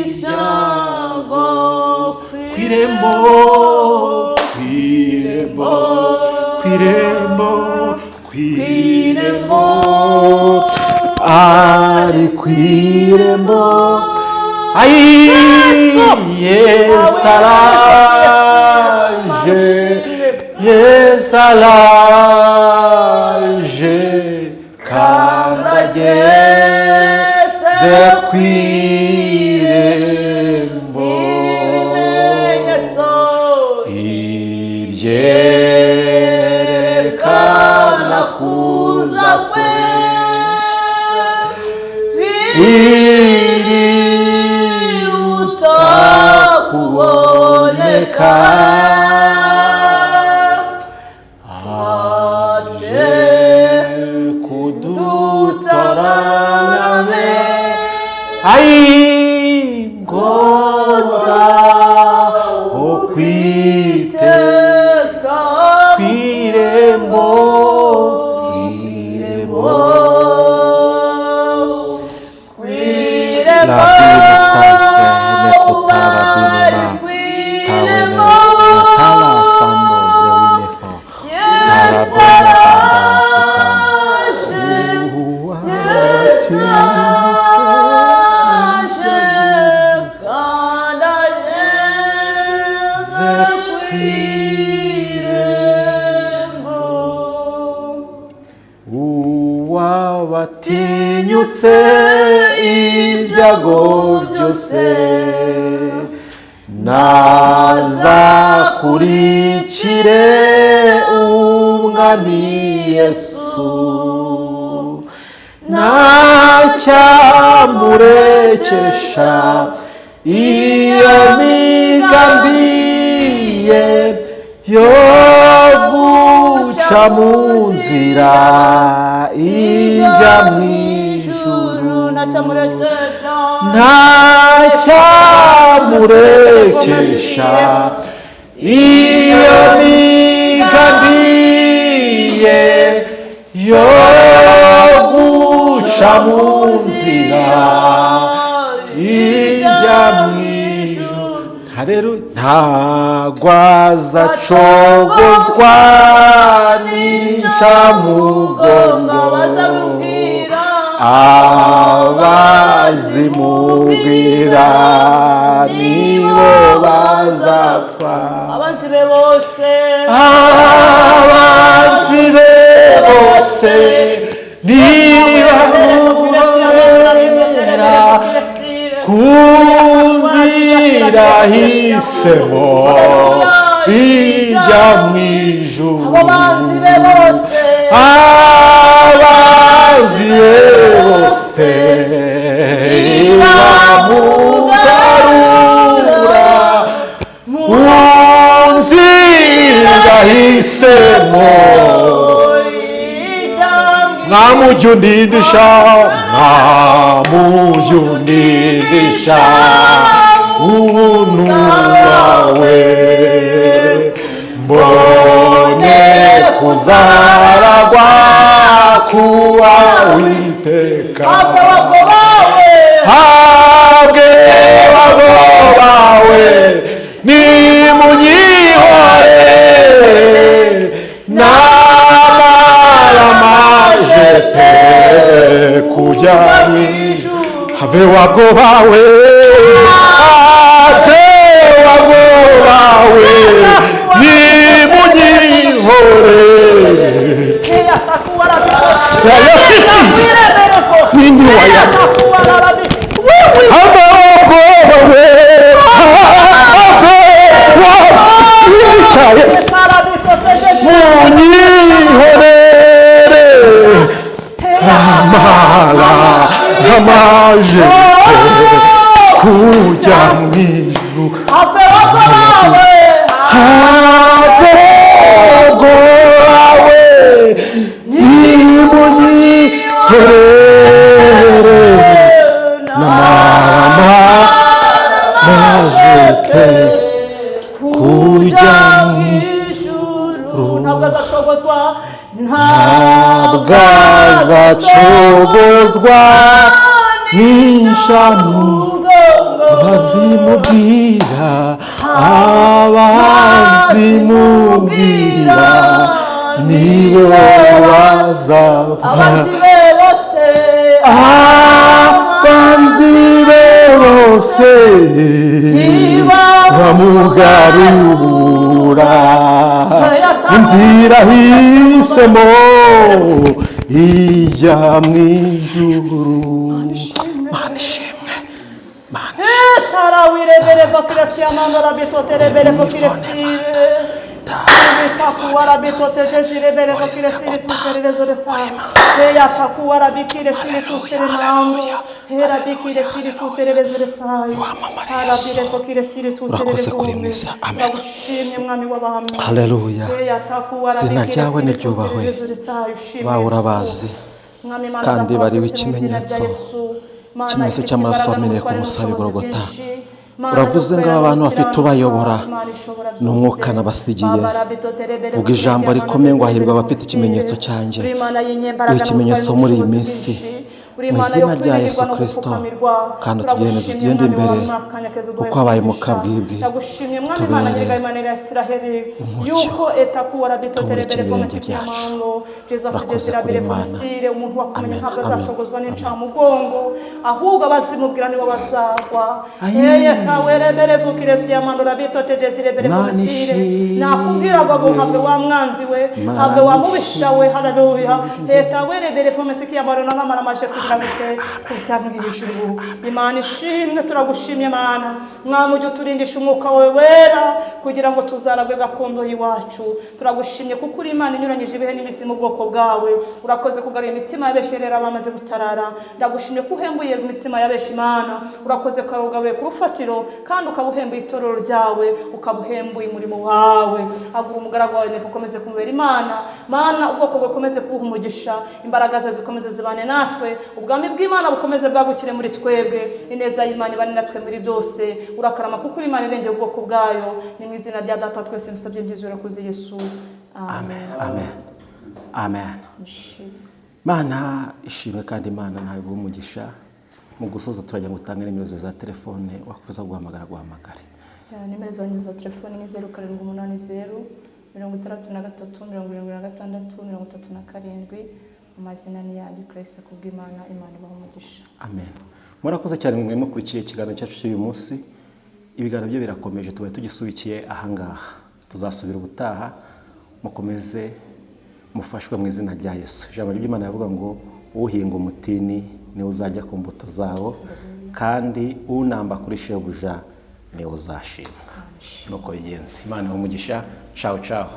n'ibyago kwirembo ari kwirembo Yesu araje kandi ageze kwirembo ibyerekana kuza kwe biri utakuboneka aje kudutoranya ngoza okwiteka kwirembo kwirembo ahindutse ibyago byose nazakurikire umwami Yesu ntacyamurekesha iyo migambi ye yo guca mu nzira ijya mu ijuru ntacyamurekesha iyo migambi ye yo guca mu nzira ijya mu ijuru. Ntagwa azacogozwa n'incamugongo abazimubwira nibo bazapfa. Abanzi be bose nibamubera ku nzira hisemo ijya mu ijuru. Abanzi be bose bamugarura mu nzira hisemo. Namujya undindisha ubuntu bwawe mbone kuzaragwa kuwa witeka. Habwe bago bawe nimunyihore n'amaramaje pe kujya mu ijuru. Have wabwo bawe nimunyihore nini waya munyihorere amala amaje kujya mu ijuru. Have wawe nimunyihorere n'amamaje pe kujya mu ijuru. Ntabwo azacogozwa n'incamugongo abazimubwira nibo bazapfa. Abanzi be bose bamugarura inzira hisemo ijya mu ijuru. Mana ishimwe, Mana urakoze kuri mwiza. Amen. Haleluya. Izina ryawe niryubahwe. Bawe urabazi kandi bariho ikimenyetso cy'amaraso wameneye ku musaraba i Golgota. Uravuze ngo aba bantu bafite ubayobora ni umwuka nabasigiye. Vuga ijambo rikomeye ngo hahirwa abafite ikimenyetso cyanjye. Iyo ikimenyetso muri iyi minsi mu izina rya Yesu Kristo, kandi tugende imbere uko habaye mu kabwibwi tubereye umucyo tumurikira ibirenge byacu. Urakoze kuri Imana. Amen. ahubwo abazimubwira nibo bazagwa. Nakubwiraga ngo have wa mwanzi we, have wa mubisha we. Haleluya. Leta werebere fomesiki y'amarona n'amaramaje kiramutse kujya mu ijuru. Imana ishimwe, turagushimye Mana. Mwami ujye uturindisha umwuka wawe wera kugira ngo tuzaragwe gakondo y'iwacu. Turagushimye kuko uri Imana inyuranyije ibihe n'iminsi mu bwoko bwawe. Urakoze kugarura imitima y'abesherera bamaze gutarara. Ndagushimye ko uhembuye imitima y'abeshi Imana. Urakoze karugabuye ku rufatiro kandi ukabuhembuye itorero ryawe, ukabuhembuye umurimo wawe. Agura umugaragu wawe ukomeze kumubera Imana. Mana ubwoko bwe ukomeze kubuha umugisha, imbaraga ze zikomeze zibane natwe, ubwami bw'Imana bukomeze bwagukire muri twebwe, ineza y'Imana ibane natwe muri byose. Urakarama kuko uri Imana irengera ubwoko bwayo. Ni mu izina rya Data twese dusabye byizera kuzi Yesu. Amen. Amen. Amen. Mana ishimwe kandi Imana nawe umugisha. Mu gusoza turajya gutanga nimero za telefone wakuvuza guhamagara guhamagare. Nimero zanjye za telefone ni 0780 63 76 amazina ni yanjye Grace kubw'Imana. Imana ibahe umugisha. Amen. Murakoze cyane mwe mukurikiye ikiganiro cyacu cy'uyu munsi. Ibiganiro byo birakomeje, tubaye tugisubikiye ahangaha. Tuzasubira ubutaha, mukomeze mufashwe mu izina rya Yesu. Ijambo ry'Imana yavuga ngo uhinga umutini niwe uzajya ku mbuto zawo, kandi unamba kuri shebuja niwe uzashima. Nuko bigenze. Imana ibahe umugisha. Ciao ciao.